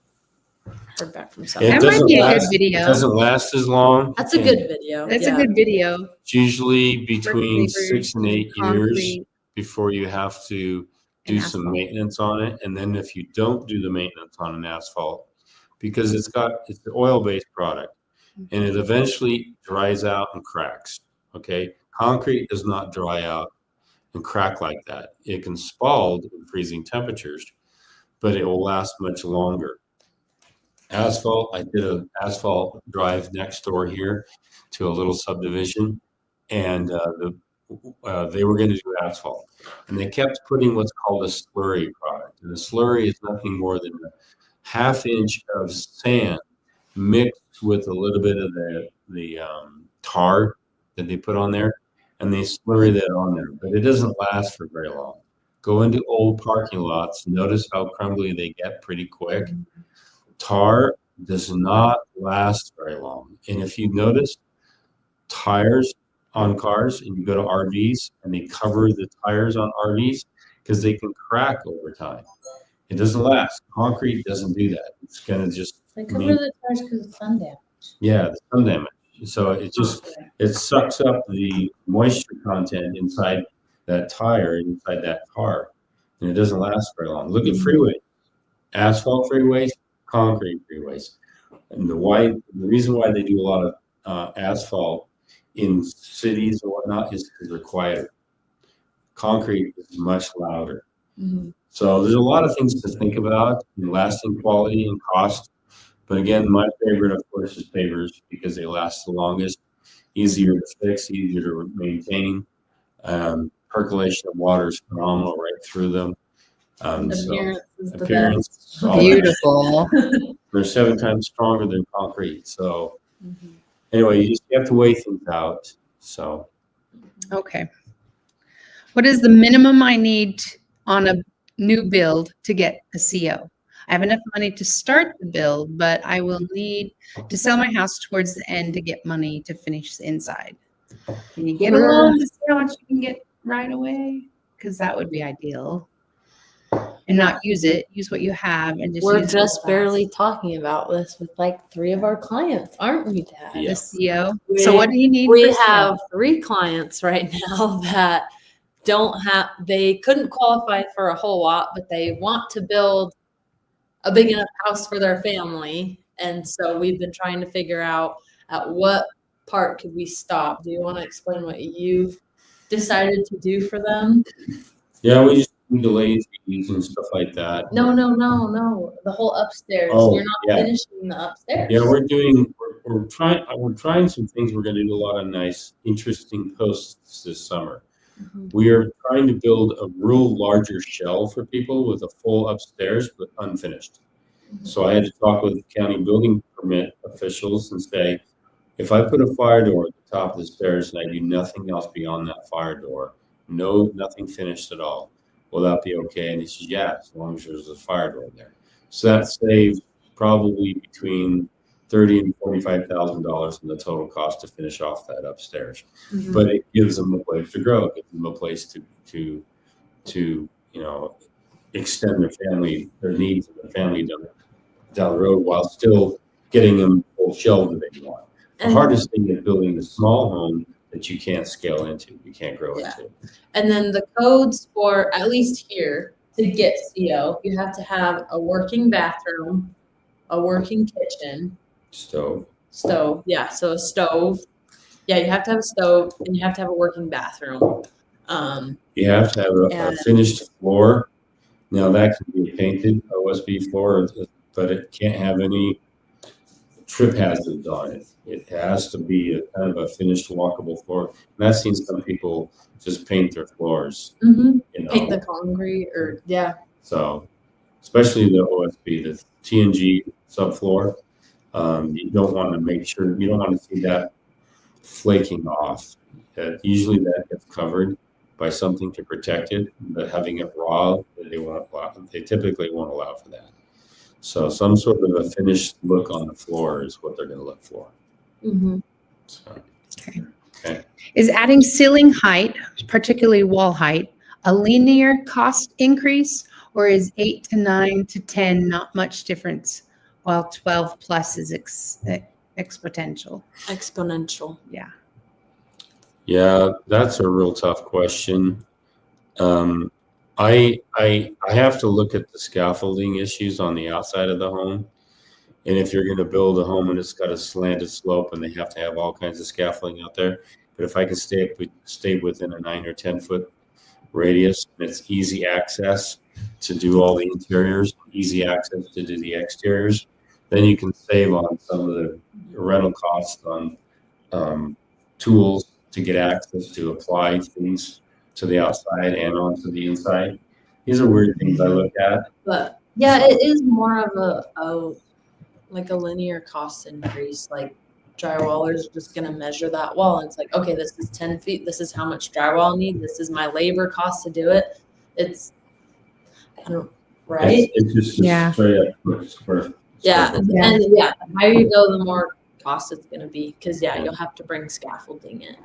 Speaker 2: heard back from
Speaker 4: It
Speaker 2: someone.
Speaker 1: That might
Speaker 4: doesn't
Speaker 1: be a good
Speaker 4: last-
Speaker 1: video.
Speaker 4: It doesn't last as long.
Speaker 2: That's a good video.
Speaker 1: That's a good video.
Speaker 4: It's usually between
Speaker 1: pavers,
Speaker 4: 6 and 8 years
Speaker 1: concrete,
Speaker 4: before you have to do
Speaker 1: and
Speaker 4: some
Speaker 1: asphalt.
Speaker 4: maintenance on it. And then if you don't do the maintenance on an asphalt, because it's the oil-based product, and it eventually dries out and cracks. Okay, concrete does not dry out and crack like that. It can scald in freezing temperatures, but it will last much longer. Asphalt, I did an asphalt drive next door here to a little subdivision, and they were going to do asphalt, and they kept putting what's called a slurry product. And the slurry is nothing more than a ½ inch of sand mixed with a little bit of the tar that they put on there, and they slurry that on there. But it doesn't last for very long. Go into old parking lots, notice how crumbly they get pretty quick. Tar does not last very long. And if you notice tires on cars, and you go to RVs and they cover the tires on RVs, because they can crack over time. It doesn't last. Concrete doesn't do that. It's going to just
Speaker 2: They cover the tires because of sun damage.
Speaker 4: the sun damage. So it sucks up the moisture content inside that tire, inside that car, and it doesn't last very long. Look at freeways, asphalt freeways, concrete freeways, and the reason why they do a lot of asphalt in cities or whatnot is because they're quieter. Concrete is much louder. So there's a lot of things to think about in lasting quality and cost. But again, my favorite, of course, is pavers, because they last the longest, easier to fix, easier to maintain. Percolation of water is phenomenal right through them.
Speaker 2: Appearance is the
Speaker 4: appearance,
Speaker 2: best.
Speaker 4: all that.
Speaker 1: Beautiful.
Speaker 4: They're 7 times stronger than concrete. So anyway, you have to weigh things out. So
Speaker 1: Okay. What is the minimum I need on a new build to get a CO? I have enough money to start the build, but I will need to sell my house towards the end to get money to finish the inside. Can you get a loan to see how much you can get right away? Because that would be ideal. And not use it, use what you have and just
Speaker 2: We're
Speaker 1: use
Speaker 2: just
Speaker 1: it
Speaker 2: barely
Speaker 1: fast.
Speaker 2: talking about this with like 3 of our clients, aren't we, Dad?
Speaker 4: Yeah.
Speaker 1: The CO. So what do you need?
Speaker 2: We
Speaker 1: for CO?
Speaker 2: have 3 clients right now that they couldn't qualify for a whole lot, but they want to build a big enough house for their family. And so we've been trying to figure out at what part could we stop. Do you want to explain what you've decided to do for them?
Speaker 3: Yeah, we just do delays and stuff like that.
Speaker 2: No. The whole upstairs.
Speaker 3: Oh,
Speaker 2: You're not
Speaker 3: yeah.
Speaker 2: finishing the upstairs.
Speaker 3: Yeah, we're trying some things. We're gonna do a lot of nice, interesting posts this summer.
Speaker 2: Mhm.
Speaker 3: We are trying to build a real larger shell for people with a full upstairs, but unfinished. So I had to talk with county building permit officials and say, if I put a fire door at the top of the stairs and I do nothing else beyond that fire door, nothing finished at all, will that be okay? And he says, yeah, as long as there's a fire door there. So that saves probably between $30,000 and $45,000 in the total cost to finish off that upstairs.
Speaker 2: Mhm.
Speaker 3: But it gives them a place to grow. It gives them a place to extend their needs of their family down the road while still getting them full shell that they want. The
Speaker 2: And-
Speaker 3: hardest thing is building a small home that you can't scale into, you can't grow
Speaker 2: Yeah.
Speaker 3: into.
Speaker 2: And then the codes for, at least here, to get CO, you have to have a working bathroom, a working kitchen,
Speaker 3: Stove.
Speaker 2: stove. Yeah, so a stove. Yeah, you have to have a stove and you have to have a working bathroom.
Speaker 3: You have to have a
Speaker 2: And-
Speaker 3: finished floor. Now that can be a painted OSB floor, but it can't have any trip hazards on it. It has to be a kind of a finished walkable floor. And I've seen some people just paint their floors,
Speaker 2: Mhm.
Speaker 3: you know.
Speaker 2: Paint the concrete or, yeah.
Speaker 3: So, especially the OSB, the TNG subfloor, you don't want to see that flaking off. Usually that gets covered by something to protect it, but having it raw, they typically won't allow for that. So some sort of a finished look on the floor is what they're going to look for.
Speaker 2: Mm-hmm.
Speaker 3: So,
Speaker 1: Okay. Is adding ceiling height, particularly wall height, a linear cost increase, or is 8 to 9 to 10 not much difference, while 12 plus is exponential?
Speaker 2: Exponential.
Speaker 1: Yeah.
Speaker 4: Yeah, that's a real tough question. I have to look at the scaffolding issues on the outside of the home. And if you're going to build a home and it's got a slanted slope and they have to have all kinds of scaffolding out there, but if I can stay within a 9 or 10 foot radius, and it's easy access to do all the interiors, easy access to do the exteriors, then you can save on some of the rental costs on tools to get access to apply things to the outside and onto the inside. These are weird things I look at.
Speaker 2: But yeah, it is more of a linear cost increase. Like drywallers are just gonna measure that wall. And it's like, okay, this is 10 feet. This is how much drywall I need. This is my labor cost to do it. It's, I don't, right?
Speaker 3: It's just
Speaker 1: Yeah.
Speaker 3: straight up square.
Speaker 2: Yeah,
Speaker 3: square foot.
Speaker 1: Yeah.
Speaker 2: and yeah, the higher you go, the more cost it's gonna be. Cause yeah, you'll have to bring scaffolding in.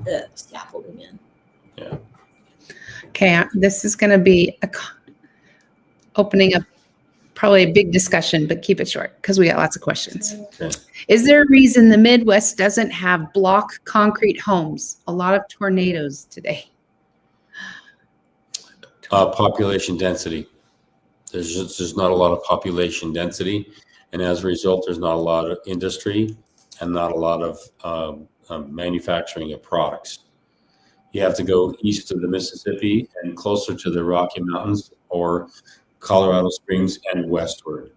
Speaker 1: Okay, this is going to be opening up probably a big discussion, but keep it short because we got lots of questions.
Speaker 3: Okay.
Speaker 1: Is there a reason the Midwest doesn't have block concrete homes? A lot of tornadoes today.
Speaker 4: Population density. There's not a lot of population density, and as a result, there's not a lot of industry and not a lot of manufacturing of products. You have to go east of the Mississippi and closer to the Rocky Mountains or Colorado Springs and westward.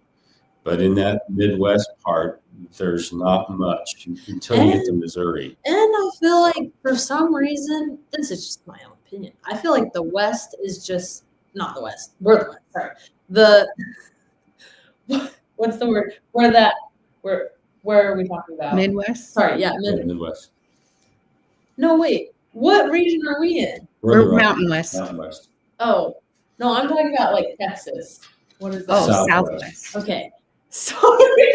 Speaker 4: But in that Midwest part, there's not much until you get to Missouri.
Speaker 2: And I feel like for some reason, this is just my own opinion. I feel like the West is just not the West. We're the West. Sorry. What's the word? Where are we talking about?
Speaker 1: Midwest?
Speaker 2: Sorry, yeah,
Speaker 3: In the Midwest.
Speaker 2: no, wait. What region are we in?
Speaker 1: We're Mountain West.
Speaker 3: Mountain West.
Speaker 2: Oh, no, I'm talking about like Texas. What is that?
Speaker 1: Oh,
Speaker 3: Southwest.
Speaker 1: Southwest.
Speaker 2: Okay. Sorry.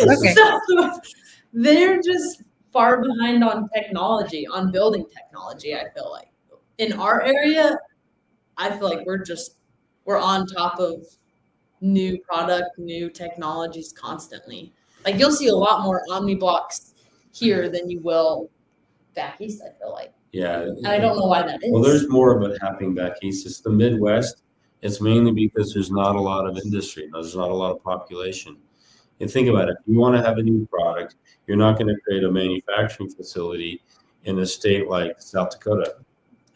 Speaker 1: Okay.
Speaker 2: Southwest. They're just far behind on technology, on building technology, I feel like. In our area, I feel like we're on top of new product, new technologies constantly. Like you'll see a lot more omni blocks here than you will back east, I feel like.
Speaker 3: Yeah.
Speaker 2: And I don't know why that is.
Speaker 3: Well, there's more of it happening back east. It's the Midwest. It's mainly because there's not a lot of industry. There's not a lot of population. And think about it. If you want to have a new product, you're not going to create a manufacturing facility in a state like South Dakota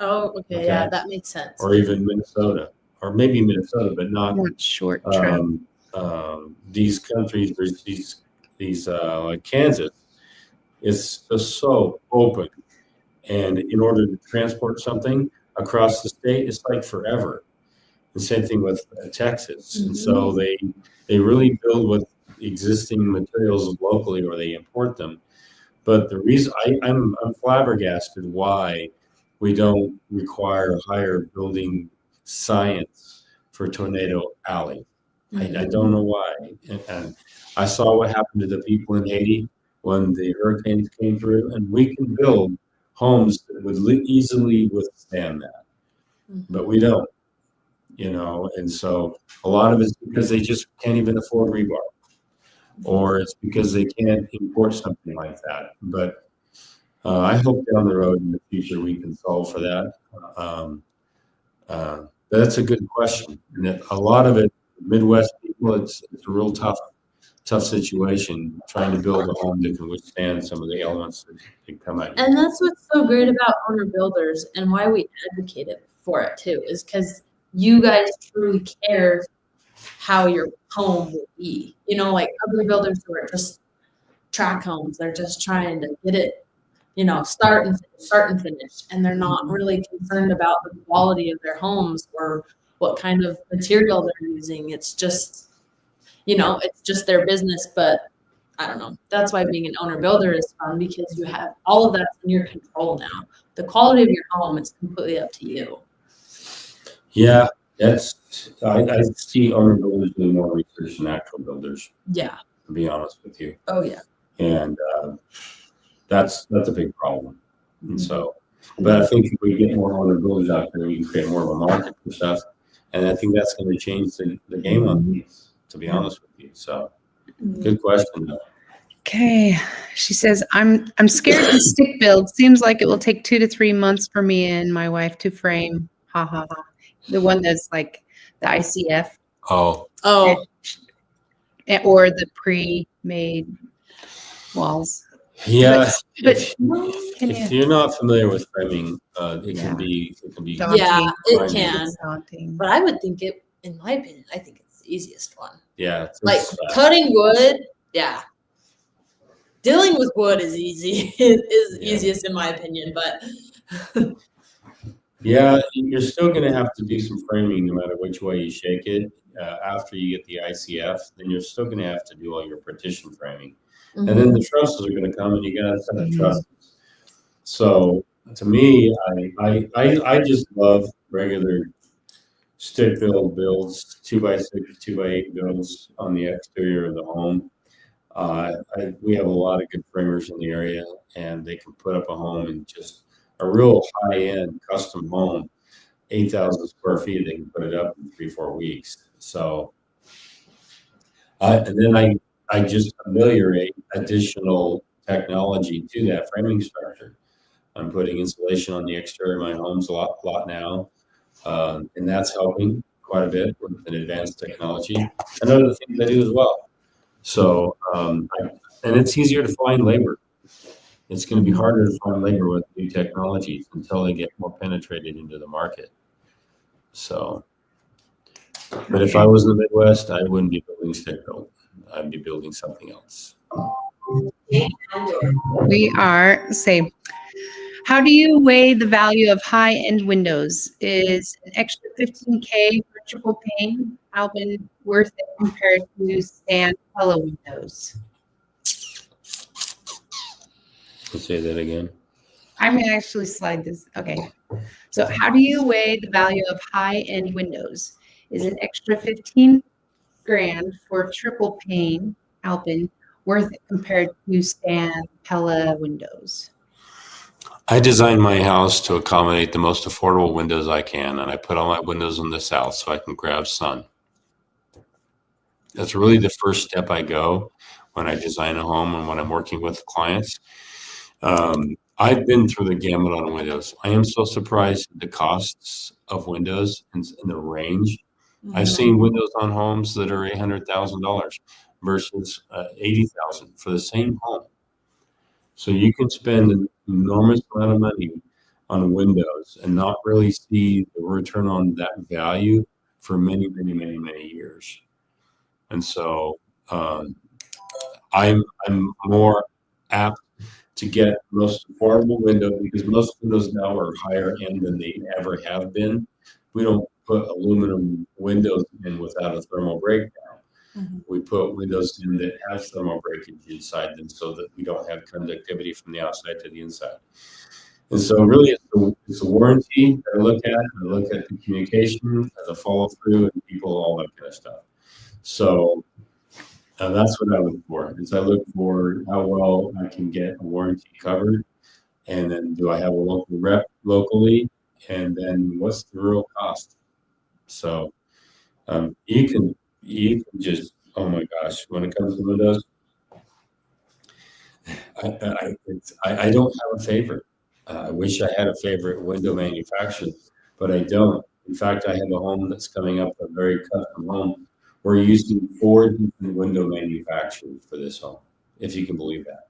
Speaker 2: Oh, okay, yeah, that makes sense.
Speaker 3: or even Minnesota, or maybe Minnesota, but not
Speaker 1: Not short trip.
Speaker 3: these countries. Like Kansas is just so open, and in order to transport something across the state, it's like forever. The same thing with Texas, and so they really build with existing materials locally, or they import them. But the reason I'm flabbergasted why we don't require higher building science for Tornado Alley. I don't know why. And I saw what happened to the people in Haiti when the hurricanes came through, and we can build homes that would easily withstand that, but we don't, and so a lot of it's because they just can't even afford rebar, or it's because they can't import something like that. But I hope down the road in the future we can solve for that. That's a good question. And a lot of it, Midwest people, it's a real tough situation trying to build a home that can withstand some of the elements that come at you.
Speaker 2: And that's what's so great about owner builders and why we advocate for it too, is because you guys truly care how your home will be. Like other builders who are just track homes, they're just trying to get it, start and finish. And they're not really concerned about the quality of their homes or what kind of material they're using. It's just, it's just their business. But I don't know. That's why being an owner builder is fun, because you have all of that in your control now. The quality of your home is completely up to you.
Speaker 3: Yeah, I see owner builders doing more research than actual builders.
Speaker 2: Yeah.
Speaker 3: To be honest with you.
Speaker 2: Oh yeah.
Speaker 3: And that's a big problem. And so, but I think if we get more owner builders out there, we can create more of a market for stuff. And I think that's going to change the game on these, to be honest with you. So good question though.
Speaker 1: Okay. She says, I'm scared to stick build. Seems like it will take 2 to 3 months for me and my wife to frame. Ha ha ha. The one that's like the ICF.
Speaker 2: Oh.
Speaker 1: Or the pre-made walls.
Speaker 3: Yeah.
Speaker 1: But
Speaker 3: if you're not familiar with framing, it can be
Speaker 1: Daunting.
Speaker 2: Yeah, it can.
Speaker 1: It's daunting.
Speaker 2: But I would think in my opinion, I think it's the easiest one.
Speaker 3: Yeah.
Speaker 2: Like cutting wood, yeah. Dealing with wood is easy. It is easiest in my opinion, but
Speaker 3: yeah, you're still going to have to do some framing no matter which way you shake it. After you get the ICF, then you're still going to have to do all your partition framing. And then the trusses are going to come, and you got to set up trusses. So to me, I just love regular stick build builds, 2x6, 2x8 builds on the exterior of the home. We have a lot of good framers in the area, and they can put up a home in just a real high-end custom home, 8,000 square feet. They can put it up in 3-4 weeks. So, and then I just ameliorate additional technology to that framing structure. I'm putting insulation on the exterior of my homes a lot now, and that's helping quite a bit with an advanced technology. And other things I do as well. So, and it's easier to find labor. It's going to be harder to find labor with new technologies until they get more penetrated into the market. So, but if I was in the Midwest, I wouldn't be building stick built. I'd be building something else.
Speaker 1: We are, how do you weigh the value of high-end windows? Is an extra $15K for triple pane Alvin worth it compared to stand pillow windows?
Speaker 3: Let's say that again.
Speaker 1: I'm gonna actually slide this. Okay. So how do you weigh the value of high-end windows? Is an extra 15 grand for triple pane Alpine worth it compared to Stan Pella windows?
Speaker 3: I designed my house to accommodate the most affordable windows I can, and I put all my windows in the south so I can grab sun. That's really the first step I go when I design a home and when I'm working with clients. I've been through the gamut on windows. I am so surprised at the costs of windows and the range. I've seen windows on homes that are $800,000 versus $80,000 for the same home. So you can spend an enormous amount of money on windows and not really see the return on that value for many, many, many, many years. And so I'm more apt to get most affordable window because most windows now are higher end than they ever have been. We don't put aluminum windows in without a thermal breakdown. We put windows in that have thermal breakage inside them so that we don't have conductivity from the outside to the inside. And so really it's a warranty that I look at. I look at the communication, the follow through, and people, all that kind of stuff. So that's what I look for. Is I look for how well I can get a warranty covered, and then do I have a local rep locally, and then what's the real cost? So you can just, oh my gosh, when it comes to windows, I don't have a favorite. I wish I had a favorite window manufacturer, but I don't. In fact, I have a home that's coming up, a very custom home. We're using 4 different window manufacturers for this home, if you can believe that.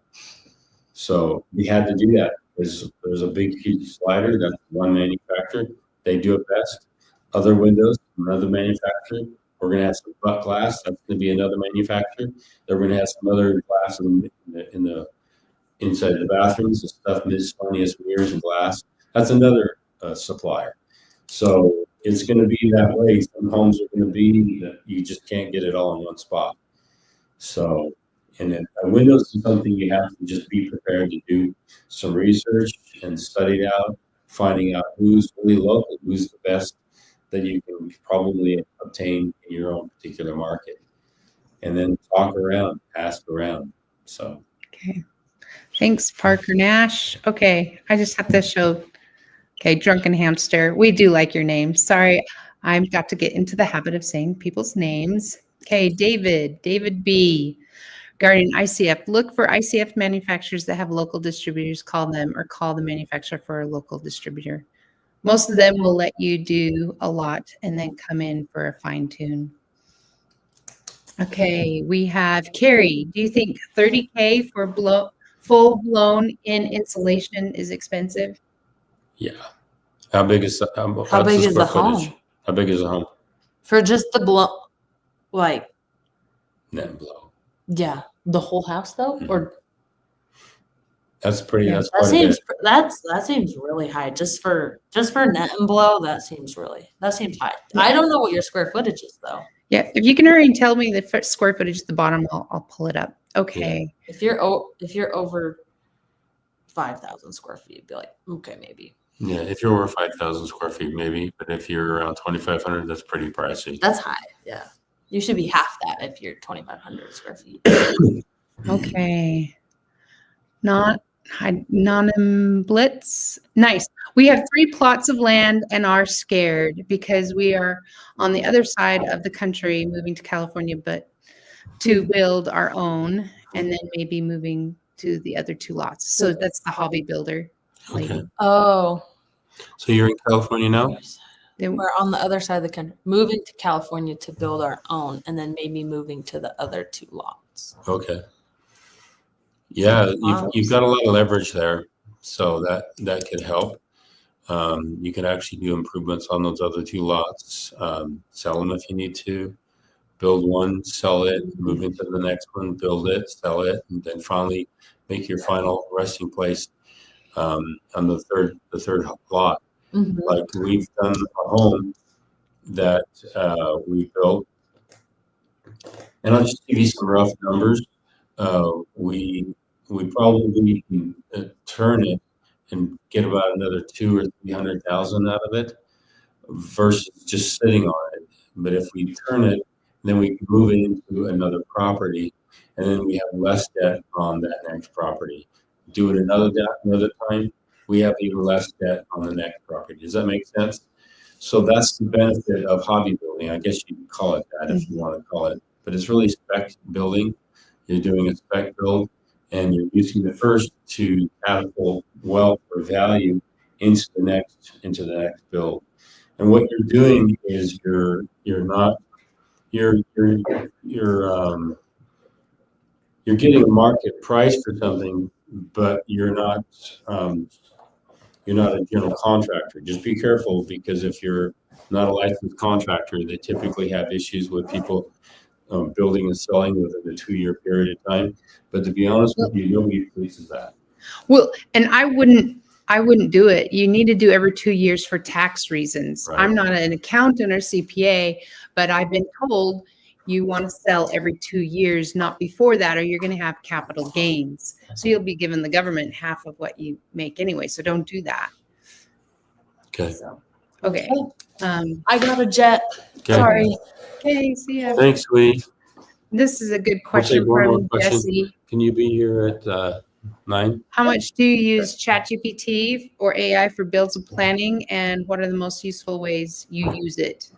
Speaker 3: So we had to do that. There's a big, huge slider. That's one manufacturer. They do it best. Other windows, another manufacturer. We're going to have some butt glass. That's going to be another manufacturer. Then we're going to have some other glass in the inside of the bathrooms, the stuff miscellaneous mirrors and glass. That's another supplier. So it's going to be that way. Some homes are going to be that you just can't get it all in one spot. So, and then windows is something you have to just be prepared to do some research and study it out, finding out who's really local, who's the best that you can probably obtain in your own particular market. And then talk around, ask around. So.
Speaker 1: Okay. Thanks, Parker Nash. Okay. I just have to show. Okay. Drunken Hamster. We do like your name. Sorry. I've got to get into the habit of saying people's names. Okay. David B. Regarding ICF, look for ICF manufacturers that have local distributors. Call them or call the manufacturer for a local distributor. Most of them will let you do a lot and then come in for a fine tune. Okay, we have Carrie. Do you think $30K for full blown in insulation is expensive?
Speaker 3: Yeah. How big is
Speaker 5: How big is the home?
Speaker 3: How big is the home?
Speaker 5: For just the like,
Speaker 3: Net and blow.
Speaker 5: yeah, the whole house though, or
Speaker 3: That's pretty.
Speaker 1: Yeah,
Speaker 3: That's
Speaker 5: that
Speaker 3: quite a
Speaker 5: seems
Speaker 3: bit.
Speaker 5: that seems really high just for net and blow. That seems high. I don't know what your square footage is though.
Speaker 1: Yeah, if you can already tell me the square footage at the bottom, I'll pull it up. Okay.
Speaker 5: If you're over 5,000 square feet, be like, okay, maybe.
Speaker 3: Yeah, if you're over 5,000 square feet, maybe. But if you're around 2,500, that's pretty pricey.
Speaker 5: That's high. Yeah, you should be half that if you're 2,500 square feet.
Speaker 1: Okay. Non-blitz. Nice. We have 3 plots of land and are scared because we are on the other side of the country moving to California, but to build our own and then maybe moving to the other 2 lots. So that's the hobby builder lady.
Speaker 3: Okay.
Speaker 5: Oh,
Speaker 3: So you're in California now?
Speaker 1: Then-
Speaker 5: we're on the other side of the country, moving to California to build our own, and then maybe moving to the other 2 lots.
Speaker 3: Okay. Yeah, you've got a lot of leverage there, so that could help. You could actually do improvements on those other 2 lots, sell them if you need to, build one, sell it, move into the next one, build it, sell it, and then finally make your final resting place on the third lot.
Speaker 5: Mm-hmm.
Speaker 3: Like we've done a home that we built, and I'll just give you some rough numbers. We probably can turn it and get about another 200,000 or 300,000 out of it versus just sitting on it. But if we turn it, then we can move it into another property, and then we have less debt on that next property. Do it another time, we have even less debt on the next property. Does that make sense? So that's the benefit of hobby building. I guess you could call it that if you want to call it, but it's really spec building. You're doing a spec build, and you're using the first to catapult wealth or value into the next build. And what you're doing is you're getting a market price for something, but you're not a general contractor. Just be careful, because if you're not a licensed contractor, they typically have issues with people building and selling within a 2-year period of time. But to be honest with you, nobody polices that.
Speaker 1: Well, and I wouldn't do it. You need to do every 2 years for tax reasons.
Speaker 3: Right.
Speaker 1: I'm not an accountant or CPA, but I've been told you want to sell every 2 years, not before that, or you're going to have capital gains. So you'll be giving the government half of what you make anyway. So don't do that.
Speaker 3: Okay.
Speaker 1: So, okay.
Speaker 5: I got a jet.
Speaker 3: Okay.
Speaker 5: Sorry.
Speaker 1: Okay. See ya.
Speaker 3: Thanks, sweetie.
Speaker 1: This is a good
Speaker 3: We'll
Speaker 1: question
Speaker 3: take one more
Speaker 1: from
Speaker 3: question.
Speaker 1: Jesse.
Speaker 3: Can you be here at 9?
Speaker 1: How much do you use ChatGPT or AI for builds and planning, and what are the most useful ways you use it?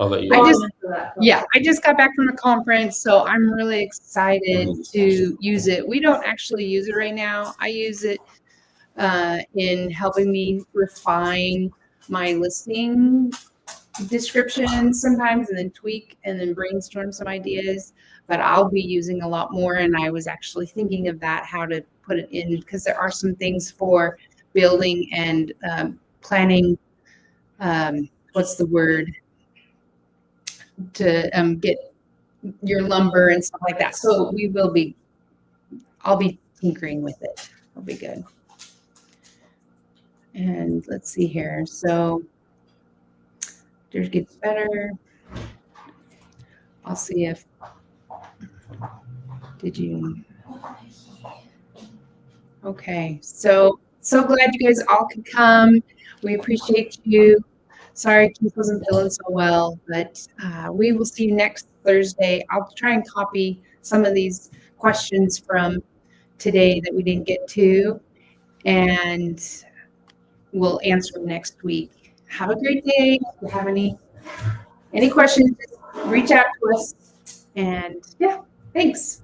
Speaker 3: I'll let you.
Speaker 1: I just got back from a conference, so I'm really excited to use it. We don't actually use it right now. I use it in helping me refine my listing descriptions sometimes, and then tweak and then brainstorm some ideas. But I'll be using a lot more, and I was actually thinking of that, how to put it in, because there are some things for building and planning. What's the word? To get your lumber and stuff like that. So I'll be tinkering with it. It'll be good. And let's see here. So yours gets better. I'll see if, okay. So glad you guys all could come. We appreciate you. Sorry, Keith wasn't feeling so well, but we will see you next Thursday. I'll try and copy some of these questions from today that we didn't get to, and we'll answer them next week. Have a great day. If you have any questions, just reach out to us. And yeah, thanks.